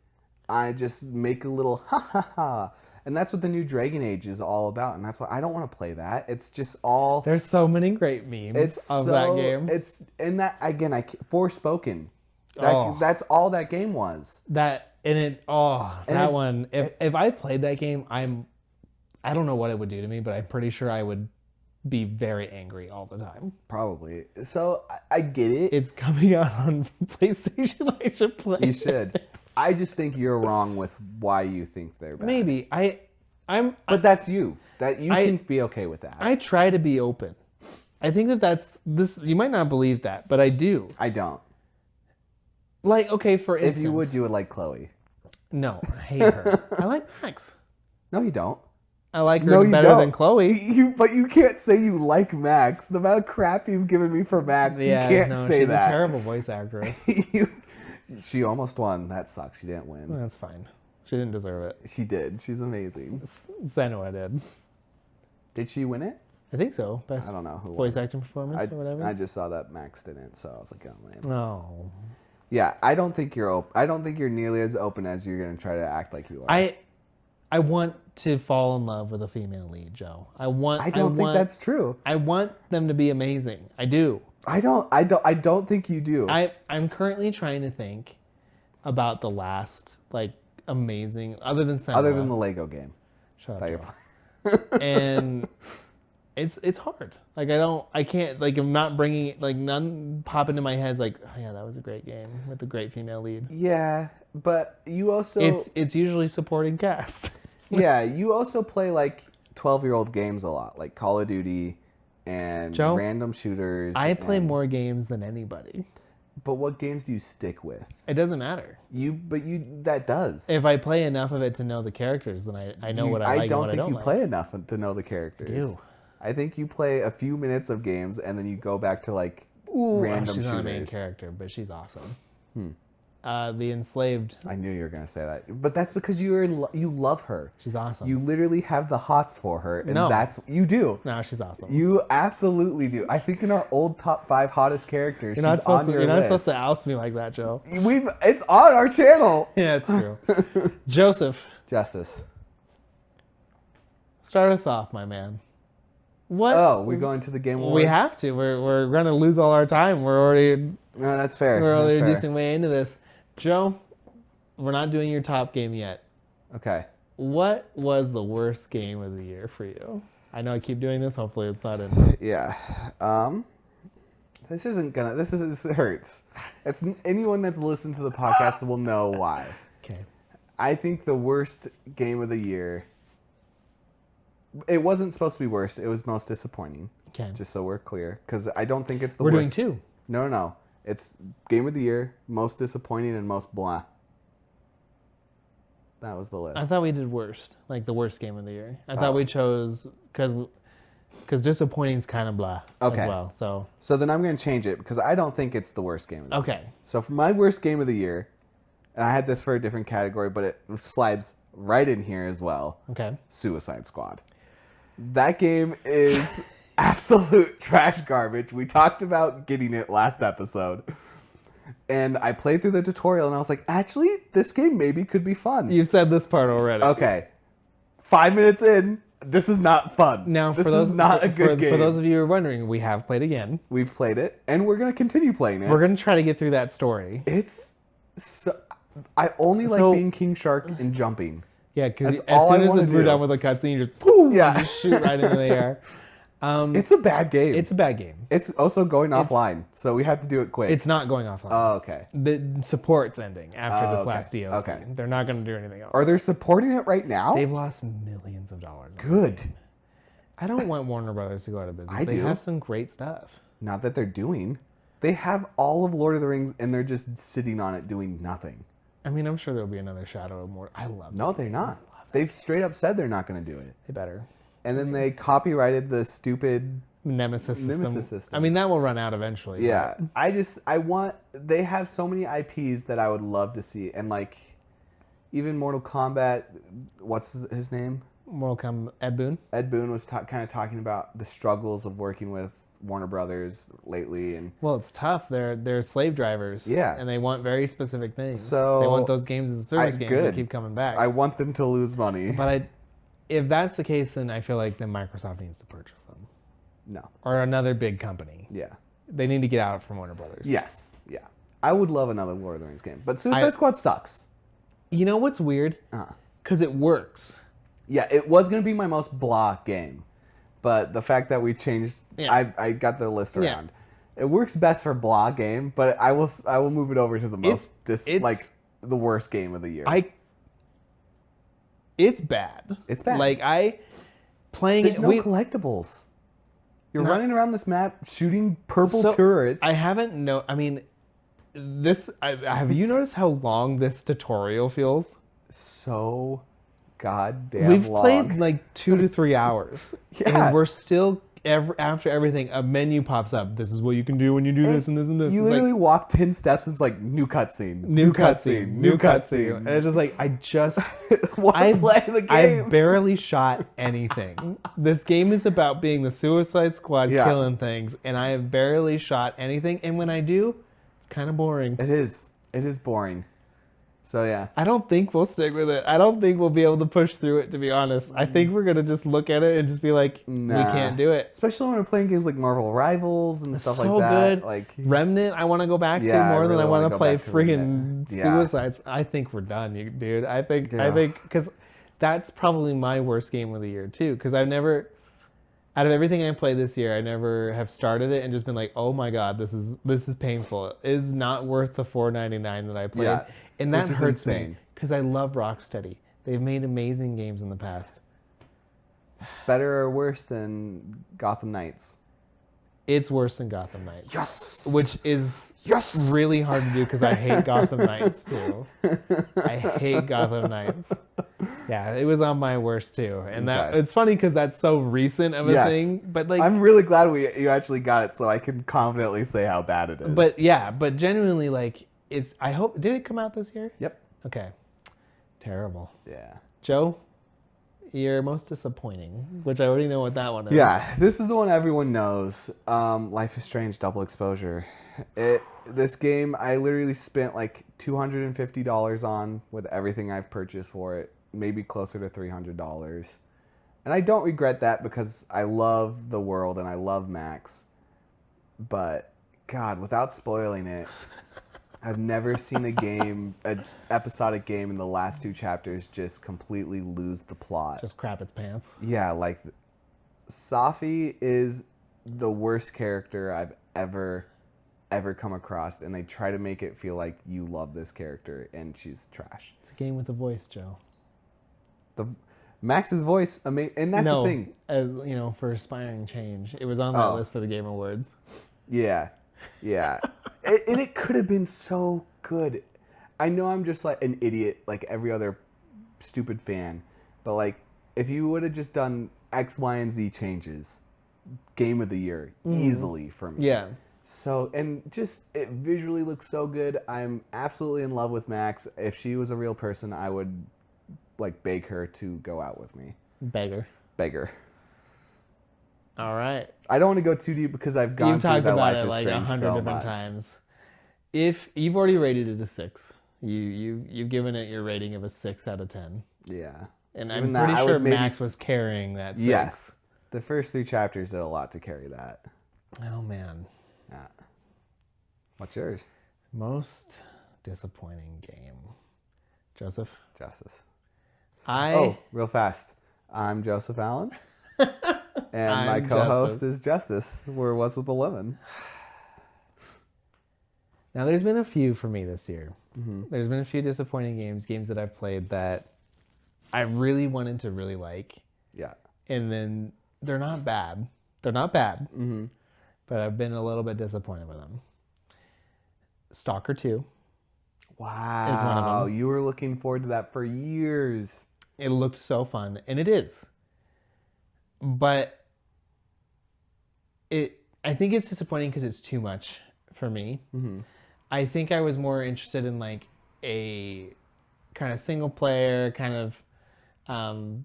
I just make a little ha ha ha. And that's what the new Dragon Age is all about. And that's why I don't want to play that. It's just all... There's so many great memes of that game. And that, again, Forspoken. That's all that game was. One. If I played that game, I don't know what it would do to me, but I'm pretty sure I would be very angry all the time. Probably. So I get it. It's coming out on PlayStation. I should play it. You should. I just think you're wrong with why you think they're bad. Maybe. But that's you. That you can be okay with that. I try to be open. I think that's this. You might not believe that, but I do. I don't. Like, okay, for instance. If you would like Chloe. No, I hate her. I like Max. No, you don't. I like her better than Chloe. But you can't say you like Max. The amount of crap you've given me for Max, you can't say that. She's a terrible voice actress. She almost won. That sucks. She didn't win. Well, that's fine. She didn't deserve it. She did. She's amazing. Senua did. Did she win it? I think so. Best I don't know who voice won. acting performance or whatever. I just saw that Max didn't, so I was like, oh man. Oh. Yeah, I don't think you're open. I don't think you're nearly as open as you're gonna try to act like you are. I want to fall in love with a female lead, Joe. I don't think that's true. I want them to be amazing. I do. I don't think you do. I'm currently trying to think about the last like amazing other than the Lego game. Shut up. And it's hard. Like I can't like I'm not bringing it, like none pop into my head like, oh yeah, that was a great game with a great female lead. Yeah, but you also it's usually supporting cast. Yeah, you also play like 12-year-old games a lot, like Call of Duty and Joe, random shooters. I play more games than anybody. But what games do you stick with? It doesn't matter. That does. If I play enough of it to know the characters, then I know what I like and what I don't like. I don't think you play enough to know the characters. I do. I think you play a few minutes of games and then you go back to like random shooters. She's not a main character, but she's awesome. The Enslaved. I knew you were going to say that. But that's because you love her. She's awesome. You literally have the hots for her. And you do. No, she's awesome. You absolutely do. I think in our old top 5 hottest characters, she's on your list. You're not supposed to oust me like that, Joe. It's on our channel. Yeah, it's true. Joseph. Justice. Start us off, my man. What? Oh, we're going to the Game Awards? We have to. We're going to lose all our time. We're already... No, that's fair. We're already a decent way into this. Joe, we're not doing your top game yet. Okay. What was the worst game of the year for you? I know I keep doing this. Hopefully it's not in. Yeah. This hurts. It's anyone that's listened to the podcast will know why. Okay. I think the worst game of the year. It wasn't supposed to be worst. It was most disappointing. Okay. Just so we're clear, because I don't think it's the We're worst. doing 2. No. It's game of the year, most disappointing, and most blah. That was the list. I thought we did worst, like the worst game of the year. I thought we chose because disappointing's kind of blah as well. So then I'm going to change it because I don't think it's the worst game of the year. Okay. So for my worst game of the year, and I had this for a different category, but it slides right in here as well. Okay. Suicide Squad. That game is absolute trash garbage. We talked about getting it last episode. And I played through the tutorial and I was like, actually, this game maybe could be fun. You've said this part already. Okay. 5 minutes in, this is not fun. Now, this is not a good game. For those of you who are wondering, we have played again. We've played it, and we're going to continue playing it. We're going to try to get through that story. It's so... I only like being King Shark and jumping. Yeah, because as soon as we're done with the cutscene, you just, poof, just shoot right into the air. It's a bad game. It's a bad game. It's also going offline, so we have to do it quick. It's not going offline. Oh, okay. The support's ending after this okay. last DLC. Okay. They're not going to do anything else. Are they supporting it right now? They've lost millions of dollars. Good. I don't want Warner Brothers to go out of business. I They do. have some great stuff. Not that they're doing. They have all of Lord of the Rings, and they're just sitting on it doing nothing. I mean, I'm sure there'll be another Shadow of Mordor. I love No, they're not. They've straight up said they're not going to do it. They better. And then they copyrighted the stupid Nemesis system. system. I mean, that will run out eventually. Yeah. They have so many IPs that I would love to see. And like, even Mortal Kombat, what's his name? Mortal Kombat, Ed Boon? Ed Boon was kind of talking about the struggles of working with Warner Brothers lately. And well, it's tough. They're slave drivers. Yeah. And they want very specific things. So they want those games as a service games that keep coming back. I want them to lose money. But if that's the case, then I feel like then Microsoft needs to purchase them. No. Or another big company. Yeah. They need to get out from Warner Brothers. Yes. Yeah. I would love another Lord of the Rings game. But Suicide Squad sucks. You know what's weird? Because it works. Yeah, it was going to be my most blah game. But the fact that we changed, I got the list around. It works best for blah game, but I will move it over to the most the worst game of the year. It's bad. It's bad. Like There's no collectibles. You're running around this map shooting purple turrets. I haven't I mean, have you noticed how long this tutorial feels? So goddamn long. We've played like 2 to 3 hours. Yeah. And we're still, after everything, a menu pops up. This is what you can do when you do this and this and this. You literally walk 10 steps and it's like, new cutscene. New cutscene. And it's just like, play the game. I barely shot anything. This game is about being the Suicide Squad killing things, and I have barely shot anything. And when I do, it's kind of boring. It is. It is boring. So yeah. I don't think we'll stick with it. I don't think we'll be able to push through it, to be honest. I think we're going to just look at it and just be like, we can't do it. Especially when we're playing games like Marvel Rivals and stuff like that. So good. Like Remnant, I want to go back to more than I want to play friggin' Yeah. Suicides. I think we're done, dude. I think, because that's probably my worst game of the year, too. Because I've never, out of everything I played this year, I never have started it and just been like, oh my God, this is painful. It is not worth the $4.99 that I played. Yeah. And that hurts me because I love Rocksteady. They've made amazing games in the past. Better or worse than Gotham Knights? It's worse than Gotham Knights. Yes! Which is really hard to do because I hate Gotham Knights too. I hate Gotham Knights. Yeah, it was on my worst too. And that it's funny because that's so recent of a thing. But like, I'm really glad you actually got it so I can confidently say how bad it is. But genuinely, like, I hope, did it come out this year? Yep. Okay. Terrible. Yeah. Joe, your most disappointing, which I already know what that one is. Yeah, this is the one everyone knows. Life is Strange Double Exposure. This game, I literally spent like $250 on with everything I've purchased for it. Maybe closer to $300. And I don't regret that because I love the world and I love Max. But, God, without spoiling it, I've never seen an episodic game in the last 2 chapters just completely lose the plot. Just crap its pants. Yeah, like, Safi is the worst character I've ever ever come across, and they try to make it feel like you love this character, and she's trash. It's a game with a voice, Joe. The Max's voice, and that's the thing. You know, for aspiring change, it was on that list for the Game Awards. Yeah, and it could have been so good. I know I'm just like an idiot, like every other stupid fan, but like if you would have just done X, Y, and Z changes, Game of the Year easily for me. Yeah. So, and just it visually looks so good. I'm absolutely in love with Max. If she was a real person, I would like beg her to go out with me. Beggar. Beggar. All right. I don't want to go too deep because I've gone You've through talked that about Life it is like Strange 100 so different much. times. If you've already rated it a 6, you've given it your rating of a 6 out of 10. Yeah. And Even I'm pretty sure maybe Max was carrying that 6. Yes. The first 3 chapters did a lot to carry that. Oh man. Yeah. What's yours? Most disappointing game. Joseph? Justice. Oh, Oh, real fast. I'm Joseph Allen. And my I'm co-host Justice. is Justice. We're What's with the Lemon. Now there's been a few for me this year. Mm-hmm. There's been a few disappointing games that I've played that I really wanted to really like. Yeah. And then they're not bad. They're not bad. Mm-hmm. But I've been a little bit disappointed with them. Stalker 2. Wow. Is one of them. You were looking forward to that for years. It looked so fun, and it is. But I think it's disappointing because it's too much for me. Mm-hmm. I think I was more interested in like a kind of single player, kind of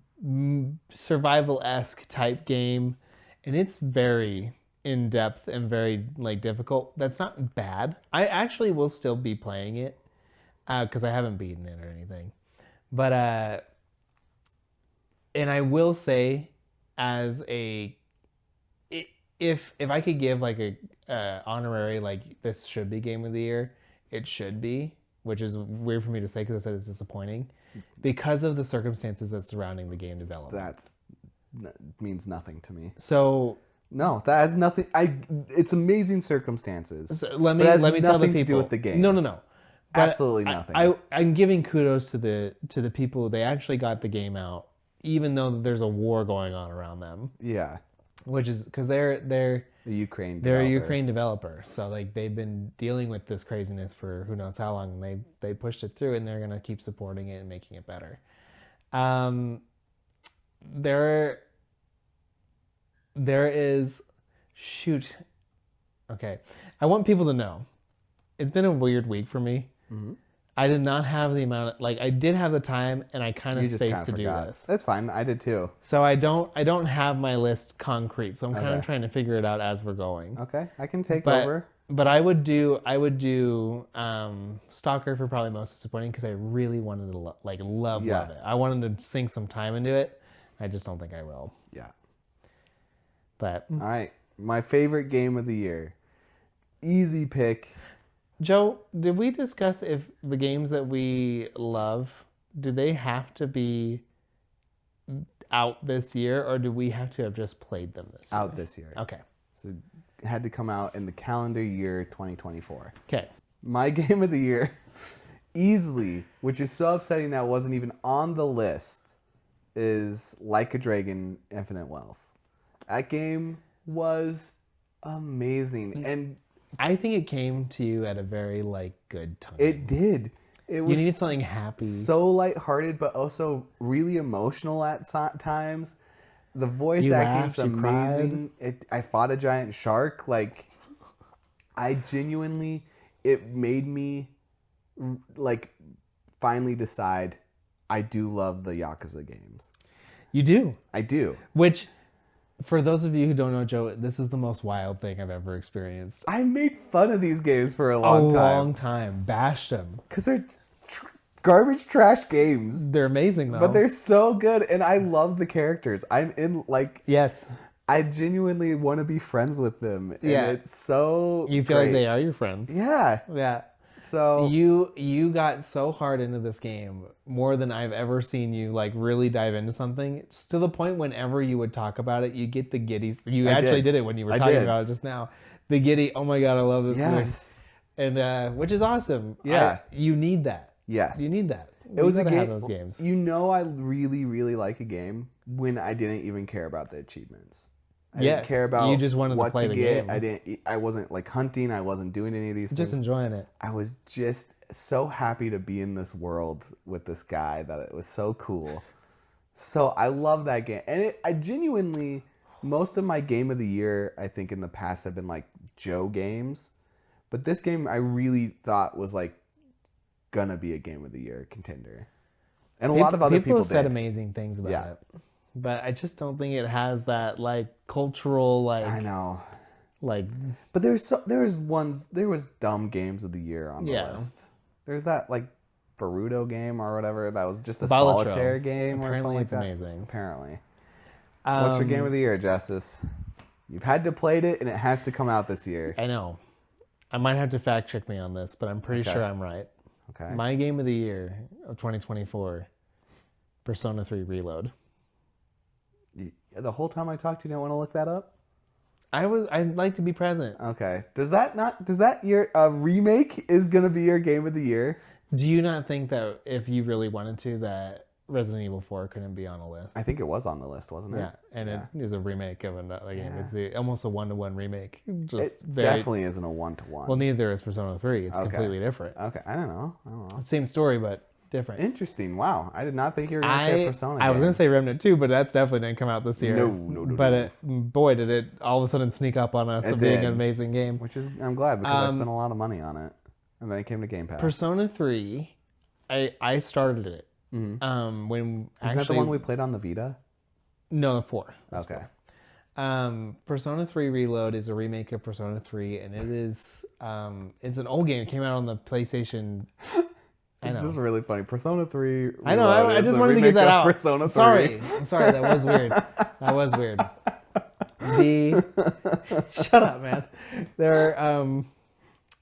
survival-esque type game, and it's very in depth and very like difficult. That's not bad. I actually will still be playing it because I haven't beaten it or anything. But and I will say, as a if I could give like a honorary like this should be game of the year, it should be, which is weird for me to say because I said it's disappointing because of the circumstances that's surrounding the game development. That means nothing to me. So no, that has nothing. It's amazing circumstances. So let me but it has tell the nothing people. to do with the game. No. But Absolutely nothing. I'm giving kudos to the people. They actually got the game out, even though there's a war going on around them. Yeah. Which is because they're the Ukraine. They're developer. a Ukraine developer, so like they've been dealing with this craziness for who knows how long. And they pushed it through, and they're gonna keep supporting it and making it better. There is shoot. Okay, I want people to know it's been a weird week for me. Mm-hmm. I did not have the amount of, like I did have the time and I kind of spaced to do this. That's fine. I did too. So I don't have my list concrete. So I'm kind of Okay. trying to figure it out as we're going. Okay, I can take over. But I would do Stalker for probably most disappointing because I really wanted to love it. I wanted to sink some time into it. I just don't think I will. Yeah. But All right, my favorite game of the year. Easy pick. Joe, did we discuss if the games that we love, do they have to be out this year, or do we have to have just played them this year? Out this year. Okay. So it had to come out in the calendar year 2024. Okay. My game of the year, easily, which is so upsetting that it wasn't even on the list, is Like a Dragon: Infinite Wealth. That game was amazing, and I think it came to you at a very good time. it did. It was You needed something happy. so lighthearted, but also really emotional at times. The voice You acting's laughed, you amazing. I fought a giant shark. I genuinely, it made me finally decide I do love the Yakuza games. You do. I do. Which, for those of you who don't know, Joe, this is the most wild thing I've ever experienced. I made fun of these games for a long time. Bashed them. Because they're garbage trash games. They're amazing, though. But they're so good, and I love the characters. I'm in, Yes. I genuinely want to be friends with them. And Yeah. it's so You feel great. like they are your friends. Yeah. Yeah. So You got so hard into this game, more than I've ever seen you really dive into something. It's to the point whenever you would talk about it, you get the giddies. You I actually did. did it when you were I talking did. about it just now. The Giddy. Oh my god, I love this Yes. thing. And which is awesome. Yeah. You need that. Yes. You need that. It was a gotta game. have those games. You know, I really, really like a game when I didn't even care about the achievements. I didn't care about you just wanted what to play the get. game. I wasn't like hunting. I wasn't doing any of these Just things. enjoying it. I was just so happy to be in this world with this guy that it was so cool. So I love that game, and I genuinely, most of my game of the year, I think in the past have been like Joe games, but this game I really thought was like gonna be a game of the year contender, and a lot of other people have said did. amazing things about it, but I just don't think it has that like cultural like. I know, like. but there was dumb games of the year on the list. There's that like Boruto game or whatever that was just a solitaire game or something like that. Amazing. Apparently. What's your game of the year, Justice? You've had to play it, and it has to come out this year. I know. I might have to fact check me on this, but I'm pretty sure I'm right. Okay. My game of the year of 2024, Persona 3 Reload. The whole time I talked to you, didn't want to look that up? I'd like to be present. Okay. Does that your remake is gonna be your game of the year? Do you not think that if you really wanted to, that Resident Evil 4 couldn't be on a list? I think it was on the list, wasn't it? Yeah, and it is a remake of another game. Yeah. It's almost a 1-to-1 remake. Definitely isn't a 1-to-1. Well, neither is Persona 3. It's completely different. Okay, I don't know. Same story, but different. Interesting. Wow, I did not think you were going to say a Persona I was game. going to say Remnant 2, but that's definitely didn't come out this year. No. But boy, did it all of a sudden sneak up on us of being an amazing game. Which is, I'm glad because I spent a lot of money on it, and then it came to Game Pass. Persona 3, I started it. Mm-hmm. When Isn't that the one we played on the Vita? No, 4. That's okay. 4. Persona 3 Reload is a remake of Persona 3, and it is it's an old game. It came out on the PlayStation. I know. This is really funny. Persona 3 Reload. I know. I just wanted to get that out. Persona 3. I'm sorry. That was weird. That was weird. Shut up, man.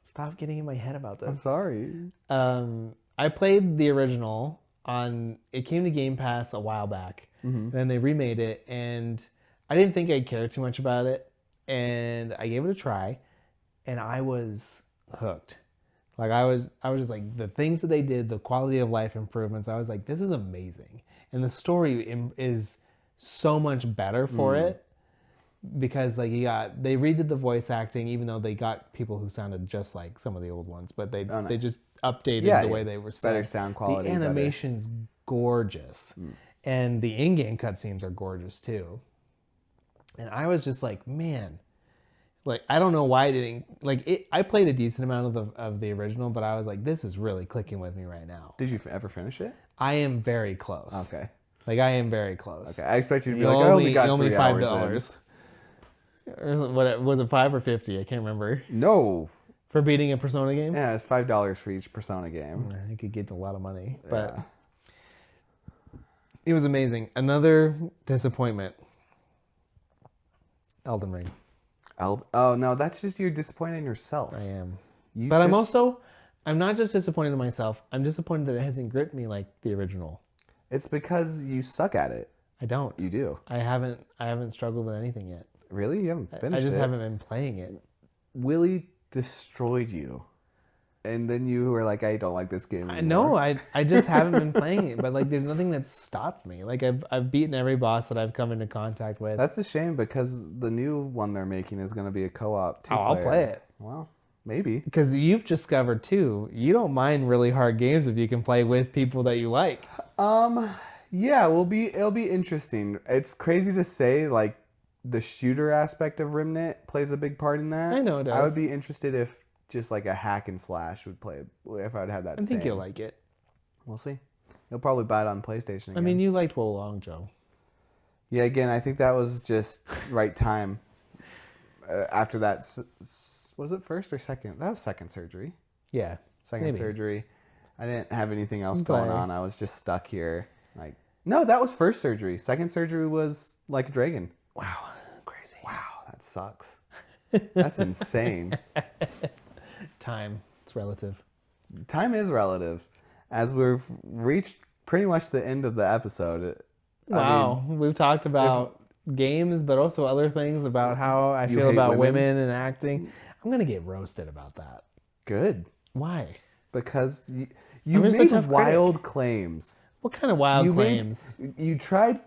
Stop getting in my head about this. I'm sorry. I played the original on. It came to Game Pass a while back, and then they remade it, and I didn't think I'd care too much about it, and I gave it a try, and I was hooked. Like I was just like the things that they did, the quality of life improvements. I was like, this is amazing, and the story is so much better for it because like they redid the voice acting, even though they got people who sounded just like some of the old ones, but they just updated the way they were said. Better sound quality. The animation's gorgeous, and the in-game cutscenes are gorgeous too. And I was just like, man. Like, I don't know why I didn't like it. I played a decent amount of the original, but I was like, this is really clicking with me right now. Did you ever finish it? I am very close. Okay. Like, I am very close. Okay. I expect you to be like, I only got only 3 $5. hours Or what was it, 5 or 50? I can't remember. No. For beating a Persona game? Yeah, it's $5 for each Persona game. I could get a lot of money, but it was amazing. Another disappointment. Elden Ring. Oh no, that's just you're disappointed in yourself. I am. I'm not just disappointed in myself. I'm disappointed that it hasn't gripped me like the original. It's because you suck at it. I don't. You do. I haven't struggled with anything yet. Really? You haven't finished it? I just haven't been playing it. Willie destroyed you. And then you were like, I don't like this game anymore. No, I just haven't been playing it. But like, there's nothing that's stopped me. Like I've beaten every boss that I've come into contact with. That's a shame because the new one they're making is going to be a co-op 2-player. I'll play it. Well, maybe. Because you've discovered too, you don't mind really hard games if you can play with people that you like. Yeah, it'll be interesting. It's crazy to say like the shooter aspect of Remnant plays a big part in that. I know it does. I would be interested if just like a hack and slash would play if I'd have that. I think you'll like it. We'll see. You'll probably buy it on PlayStation again. I mean, you liked Wo Long, Joe. Yeah, again, I think that was just right time. After that, was it first or second? That was second surgery. Yeah, second surgery. I didn't have anything else going on. I was just stuck here. Like, no, that was first surgery. Second surgery was Like a Dragon. Wow, crazy. Wow, that sucks. That's insane. Time, it's relative. Time is relative. As we've reached pretty much the end of the episode. Wow, we've talked about games, but also other things about how I You feel hate about women? women and acting. I'm gonna get roasted about that. Good. Why? Because you I'm just a made tough wild claims. What kind of wild You claims? you tried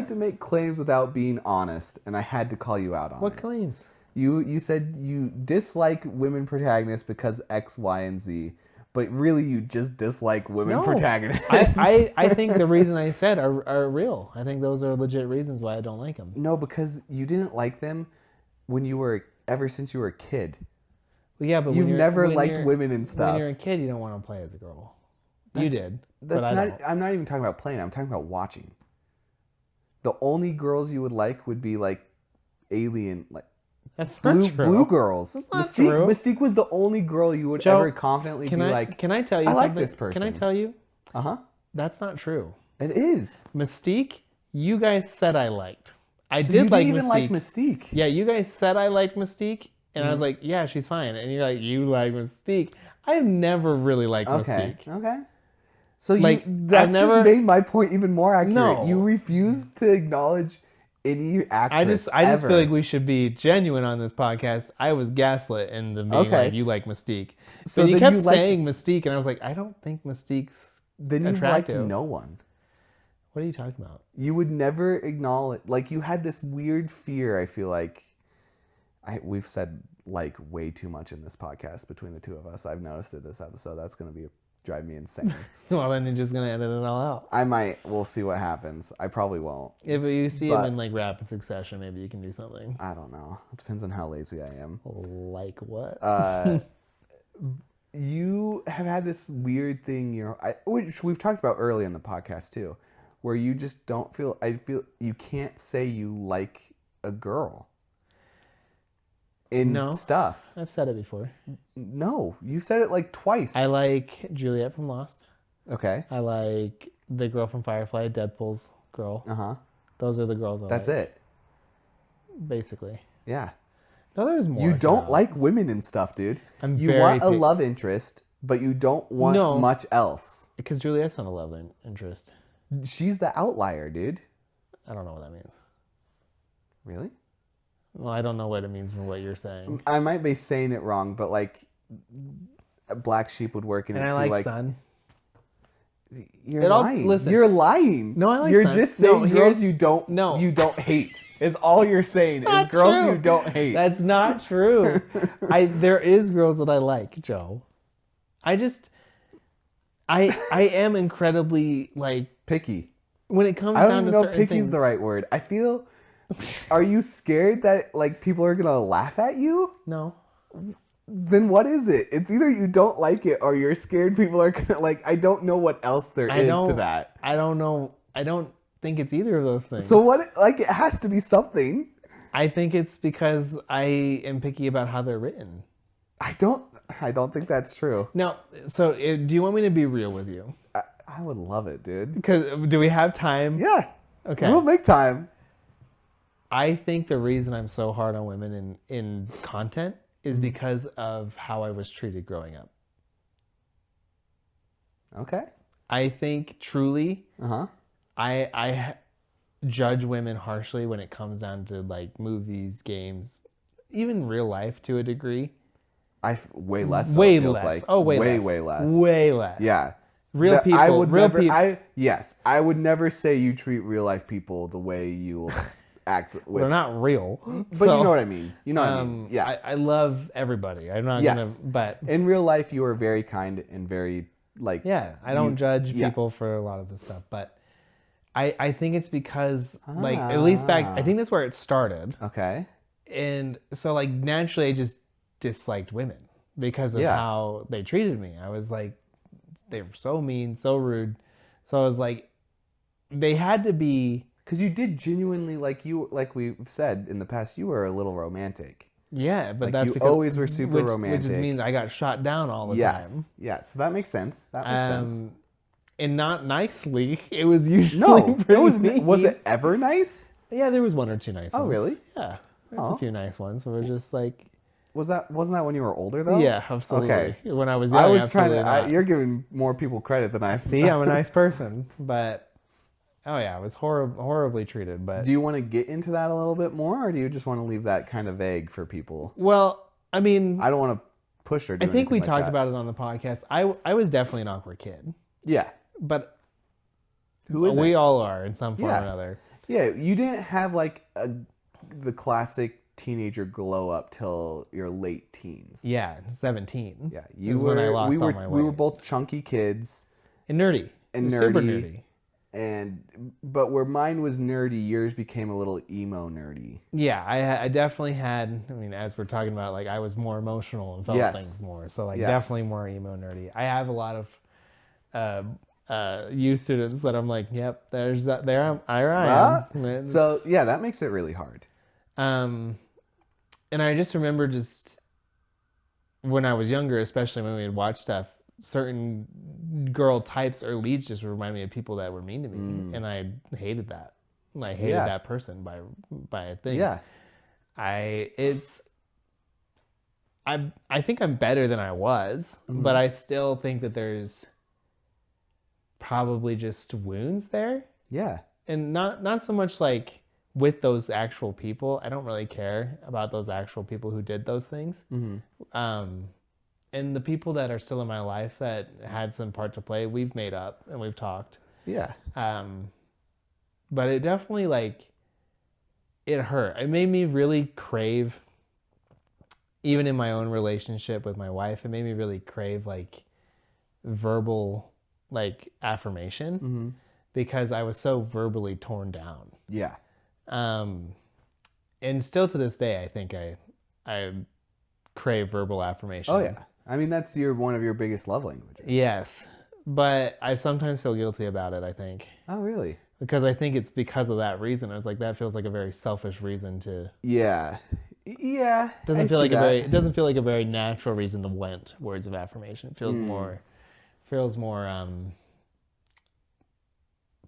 to make claims without being honest, and I had to call you out on What it. claims? You said you dislike women protagonists because X, Y, and Z, but really you just dislike women protagonists. I think the reason I said are real. I think those are legit reasons why I don't like them. No, because you didn't like them ever since you were a kid. Well, yeah, but You've never when liked you're- women and stuff. When you're a kid, you don't want to play as a girl. You did, but I don't. I'm not even talking about playing. I'm talking about watching. The only girls you would like would be like alien, like That's not true. blue girls. That's not Mystique, true. Mystique was the only girl you would Joe, ever confidently be like. Can I tell you I something? like this person. Can I tell you? Uh-huh. That's not true. It is. Mystique, you guys said I liked. I So did you like didn't even Mystique. like Mystique. Yeah, you guys said I liked Mystique, and I was Mm-hmm. like, yeah, she's fine. And you're like, you like Mystique. I've never really liked Okay. Mystique. Okay. So Like, that's I've never- just made my point even more accurate. No. You refuse to acknowledge any actress. I just ever. feel like we should be genuine on this podcast. I was gaslit into being Okay. like, you like Mystique. So So you then kept you liked- saying Mystique, and I was like, I don't think Mystique's Then you liked attractive. no one. What are you talking about? You would never acknowledge, like you had this weird fear. I feel like we've said like way too much in this podcast between the two of us. I've noticed it this episode. That's gonna drive me insane. Well, then you're just gonna edit it all out. I might. We'll see what happens. I probably won't. If you see him But- in like rapid succession, maybe you can do something. I don't know. It depends on how lazy I am. Like what? You have had this weird thing, which we've talked about early in the podcast too, where you just don't feel. I feel you can't say you like a girl in No. stuff. I've said it before. No, you said it like twice. I like Juliet from Lost. Okay. I like the girl from Firefly, Deadpool's girl. Uh huh. Those are the girls I That's like. it. Basically. Yeah. No, there's more. You don't Kyle. like women and stuff, dude. I'm You very want a pick- love interest, but you don't want No. much else. Because Juliet's not a love interest. She's the outlier, dude. I don't know what that means. Really? Well, I don't know what it means from what you're saying. I might be saying it wrong, but like a black sheep would work in And it I too. like Sun. You're It all- lying. listen. You're lying. No, I like You're Sun. just No, saying here's- girls you don't no. you don't hate. Is all you're saying is not girls true. you don't hate. That's not true. There is girls that I like, Joe. I am incredibly like Picky. when it comes I don't down even to know certain picky's things. the right word. I feel. Are you scared that like people are gonna laugh at you? No. Then what is it? It's either you don't like it or you're scared people are gonna like. I don't know what else there is to that. I don't know. I don't think it's either of those things. So what? Like it has to be something. I think it's because I am picky about how they're written. I don't think that's true. Now, so do you want me to be real with you? I would love it, dude. Because do we have time? Yeah. Okay. We'll make time. I think the reason I'm so hard on women in content is because of how I was treated growing up. Okay. I think truly Uh-huh. I judge women harshly when it comes down to like movies, games, even real life to a degree. Way less. So, Way it feels less. Like. Oh, way less. Way less. Way less. Yeah. Real That- people. I would real never. people. Yes, I would never say you treat real life people the way you act with. They're not real. But you know what I mean. You know what I mean. Yeah. I love everybody. I'm not Yes. gonna. But In real life, you are very kind and very like. yeah, I don't judge yeah. people for a lot of this stuff. But I think it's because like at least back. I think that's where it started. Okay. And so like naturally I just disliked women because of Yeah. how they treated me. I was like, they were so mean, so rude. So I was like, they had to be. Because you did genuinely like we've said in the past, you were a little romantic. Yeah, but Like, that's you because always were super which romantic. just means I got shot down all the Yes. time. Yeah. So that makes sense. That makes sense. And not nicely. It was usually No, pretty it was. mean. Was it ever nice? Yeah, there was one or two nice ones. Oh, really? Yeah, there's Oh. a few nice ones. Where we're just like, Wasn't that when you were older though? yeah, absolutely. Okay. When I was young, I was trying absolutely to. not. You're giving more people credit than I. See, I'm a nice person, but Oh yeah, I was horribly treated. But Do you want to get into that a little bit more, or do you just want to leave that kind of vague for people? well, I mean, I don't want to push or do I think anything we like talked that. about it on the podcast. I was definitely an awkward kid, Yeah. but Who isn't? we all are in some form or Yes. another. Yeah, you didn't have like the classic teenager glow up till your late teens. Yeah, 17. Yeah, is when I lost all my weight. we were both chunky kids And nerdy. and Super nerdy, nerdy. but where mine was nerdy, yours became a little emo nerdy. Yeah, I definitely had, I mean, as we're talking about, like, I was more emotional and felt Yes. things more. So, like, Yeah. definitely more emo nerdy. I have a lot of U students that I'm like, yep, there I am. So yeah, that makes it really hard. And I just remember just when I was younger, especially when we would watch stuff, certain girl types or leads just remind me of people that were mean to me, and I hated that. I hated Yeah. that person by things. Yeah. I think I'm better than I was, but I still think that there's probably just wounds there, Yeah. and not so much like with those actual people. I don't really care about those actual people who did those things. And the people that are still in my life that had some part to play, we've made up and we've talked. Yeah. But it definitely, like, it hurt. It made me really crave, even in my own relationship with my wife, it made me really crave, like, verbal, like, affirmation because I was so verbally torn down. Yeah. And still to this day, I think I crave verbal affirmation. Oh yeah. I mean, that's one of your biggest love languages. Yes. But I sometimes feel guilty about it, I think. Oh really? Because I think it's because of that reason. I was like, that feels like a very selfish reason to. Yeah. Yeah. It doesn't feel like a very natural reason to want words of affirmation. It feels more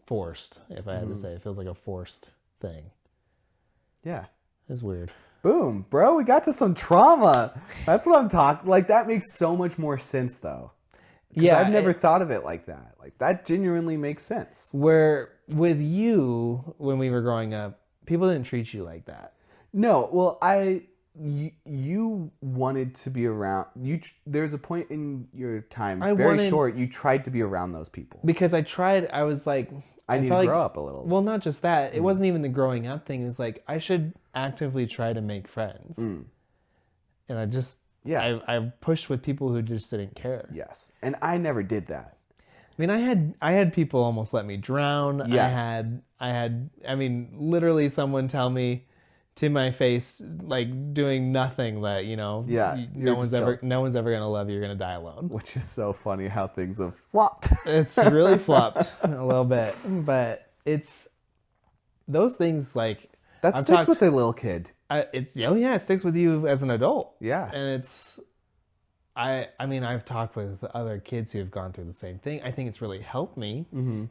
forced, if I had to say. It feels like a forced thing. Yeah. It's weird. Boom, bro, we got to some trauma. That's what I'm talking. Like, that makes so much more sense, though. Yeah, I've never thought of it like that. Like, that genuinely makes sense. Where with you, when we were growing up, people didn't treat you like that. No, well, you wanted to be around. There's a point in your time, short. You tried to be around those people because I tried. I was like, I need to grow up a little. Well, not just that. It wasn't even the growing up thing. It was like, I should actively try to make friends. And I just, I pushed with people who just didn't care. Yes. And I never did that. I mean, I had people almost let me drown. Yes. I mean, literally someone tell me to my face, like, doing nothing that, no one's ever going to love you. You're going to die alone. Which is so funny how things have flopped. It's really flopped a little bit, but it's those things, like, that sticks with a little kid. It sticks with you as an adult. Yeah. And it's, I mean, I've talked with other kids who have gone through the same thing. I think it's really helped me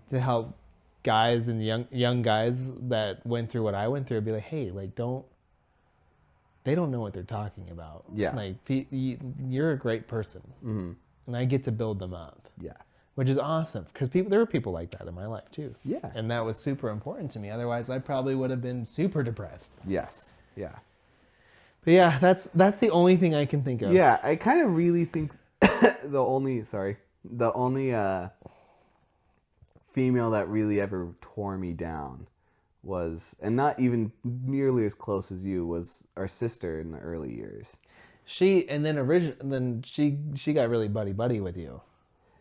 to help guys and young guys that went through what I went through, be like, hey, like, they don't know what they're talking about. Yeah. Like, you're a great person. And I get to build them up. Yeah. Which is awesome, because there were people like that in my life too. Yeah. And that was super important to me. Otherwise, I probably would have been super depressed. Yes. Yeah. But yeah, that's the only thing I can think of. Yeah, I kind of really think the only female that really ever tore me down was, and not even nearly as close as you, was our sister in the early years. She got really buddy with you.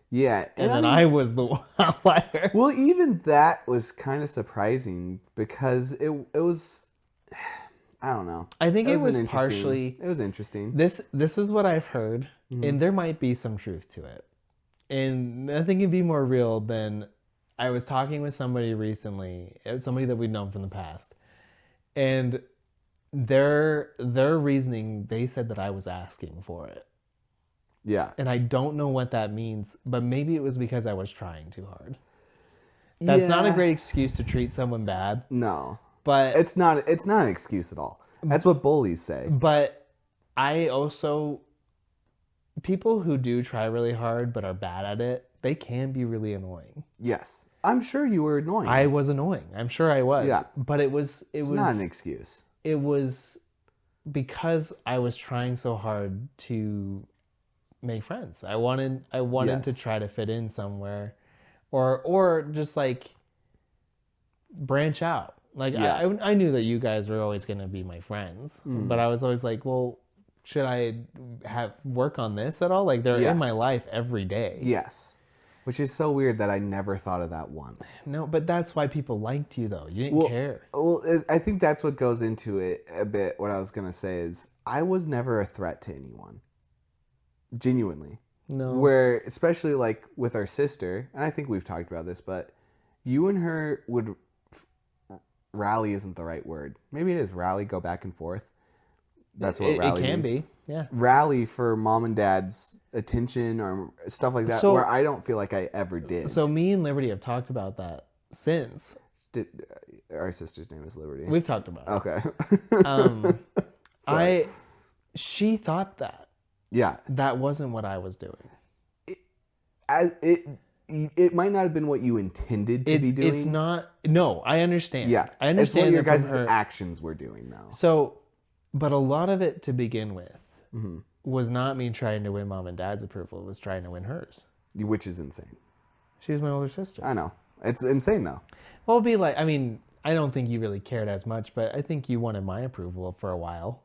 Yeah. And then I was the outlier. Well, even that was kind of surprising because it was, I don't know. I think it was partially... It was interesting. This is what I've heard, and there might be some truth to it. And nothing can be more real than, I was talking with somebody recently, somebody that we'd known from the past, and their reasoning, they said that I was asking for it. Yeah. And I don't know what that means, but maybe it was because I was trying too hard. That's not a great excuse to treat someone bad. No. But it's not an excuse at all. That's what bullies say. But I also, people who do try really hard but are bad at it, they can be really annoying. Yes. I'm sure you were annoying. I was annoying. I'm sure I was. Yeah. But it was not an excuse. It was because I was trying so hard to make friends. I wanted to try to fit in somewhere, or just like branch out. Like I knew that you guys were always going to be my friends, but I was always like, well, should I have work on this at all? Like they're in my life every day. Yes. Which is so weird that I never thought of that once. No, but that's why people liked you, though. You didn't care. Well, I think that's what goes into it a bit. What I was going to say is I was never a threat to anyone. Genuinely. No. Where, especially like with our sister, and I think we've talked about this, but you and her would... Rally isn't the right word. Maybe it is rally, go back and forth. That's what rally means. It can means. be, yeah. Rally for mom and dad's attention or stuff like that, where I don't feel like I ever did. So me and Liberty have talked about that since. Our sister's name is Liberty. We've talked about it. Okay. She thought that. Yeah. That wasn't what I was doing. It might not have been what you intended to be doing. It's not. No, I understand. Yeah. I understand it's what your guys' actions were doing, though. So, but a lot of it to begin with was not me trying to win mom and dad's approval. It was trying to win hers. Which is insane. She was my older sister. I know. It's insane, though. Well, it'd be like, I mean, I don't think you really cared as much, but I think you wanted my approval for a while.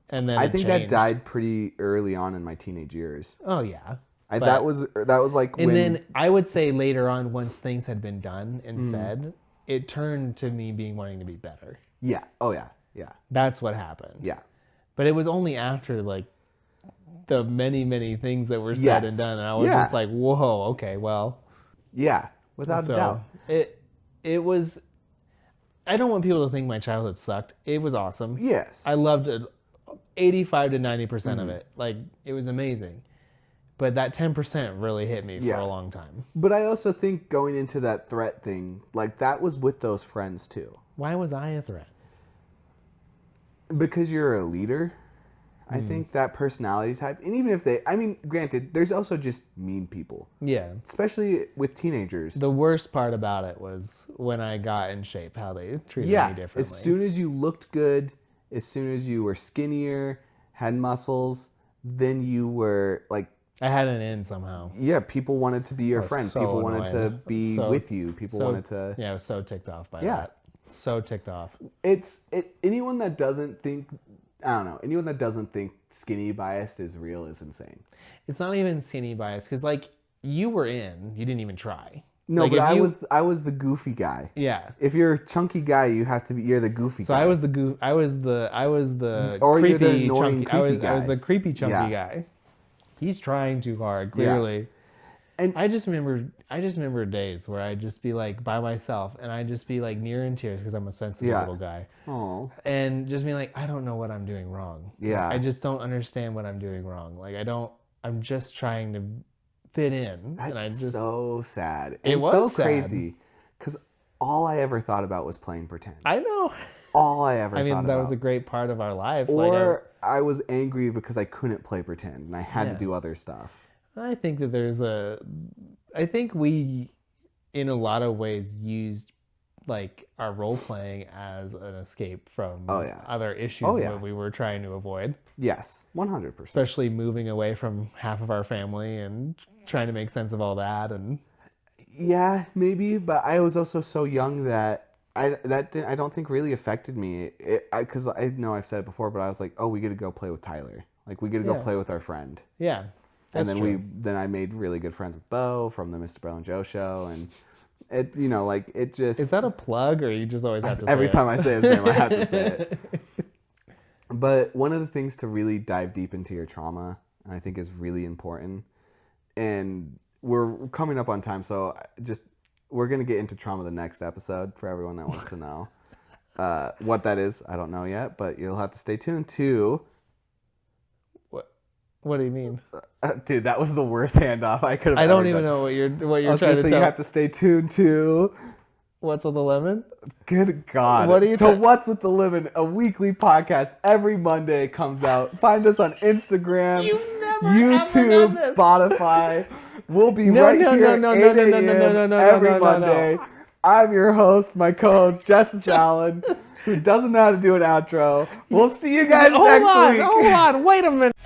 And then I think that died pretty early on in my teenage years. Oh, yeah. That was like when... And then I would say later on, once things had been done and said, it turned to me wanting to be better. Yeah. Oh, yeah. Yeah. That's what happened. Yeah. But it was only after, like, the many, many things that were said and done. And I was just like, whoa, okay, well. Yeah, without a doubt. It was... I don't want people to think my childhood sucked. It was awesome. Yes. I loved it. 85 to 90% of it. Like, it was amazing. But that 10% really hit me for a long time. But I also think going into that threat thing, like that was with those friends too. Why was I a threat? Because you're a leader. I think that personality type. And even if granted, there's also just mean people. Yeah. Especially with teenagers. The worst part about it was when I got in shape, how they treated me differently. As soon as you looked good, as soon as you were skinnier, had muscles, then you were like... I had an in somehow. Yeah, people wanted to be your friends. So people annoying. wanted to be with you. People wanted to... Yeah, I was so ticked off by that. So ticked off. Anyone that doesn't think... I don't know. Anyone that doesn't think skinny biased is real is insane. It's not even skinny bias. Because, like, you were in. You didn't even try. No, like, but I was the goofy guy. Yeah. If you're a chunky guy, you're the goofy guy. So I was the or creepy, you're the annoying chunky. creepy guy. I was the creepy chunky guy. He's trying too hard, clearly. Yeah. And I just remember days where I'd just be like by myself and I'd just be like near in tears because I'm a sensitive little guy. Oh. And just be like, I don't know what I'm doing wrong. Yeah. Like, I just don't understand what I'm doing wrong. Like I'm just trying to fit in. That's so sad. It was so sad. crazy. Because all I ever thought about was playing pretend. I know. All I ever thought about. That was a great part of our life. Or I was angry because I couldn't play pretend and I had to do other stuff. I think that I think we, in a lot of ways, used like our role playing as an escape from other issues that we were trying to avoid. Yes, 100%. Especially moving away from half of our family and trying to make sense of all that. And yeah, maybe, but I was also so young that I don't think really affected me. Because I know I've said it before, but I was like, oh, we get to go play with Tyler. Like we get to go play with our friend. Yeah. And then I made really good friends with Bo from the Mr. Bell and Joe show, and it just... Is that a plug, or you just always have to say it? Every time I say his name, I have to say it. But one of the things to really dive deep into your trauma, and I think is really important, and we're coming up on time, so we're going to get into trauma the next episode for everyone that wants to know. What that is, I don't know yet, but you'll have to stay tuned to... What do you mean? Dude, that was the worst handoff I could have. I don't even know what you're trying to tell. You have to stay tuned to What's with the Lemon? Good God. What's with the Lemon? A weekly podcast every Monday comes out. Find us on Instagram, YouTube, Spotify. We'll be No, right no, here no, at no, 8 no, no, no, no, a.m. no, no, every no, no, no, no. Monday. I'm your host, my co-host, Justice Allen, who doesn't know how to do an outro. We'll see you guys next week. Hold on, wait a minute.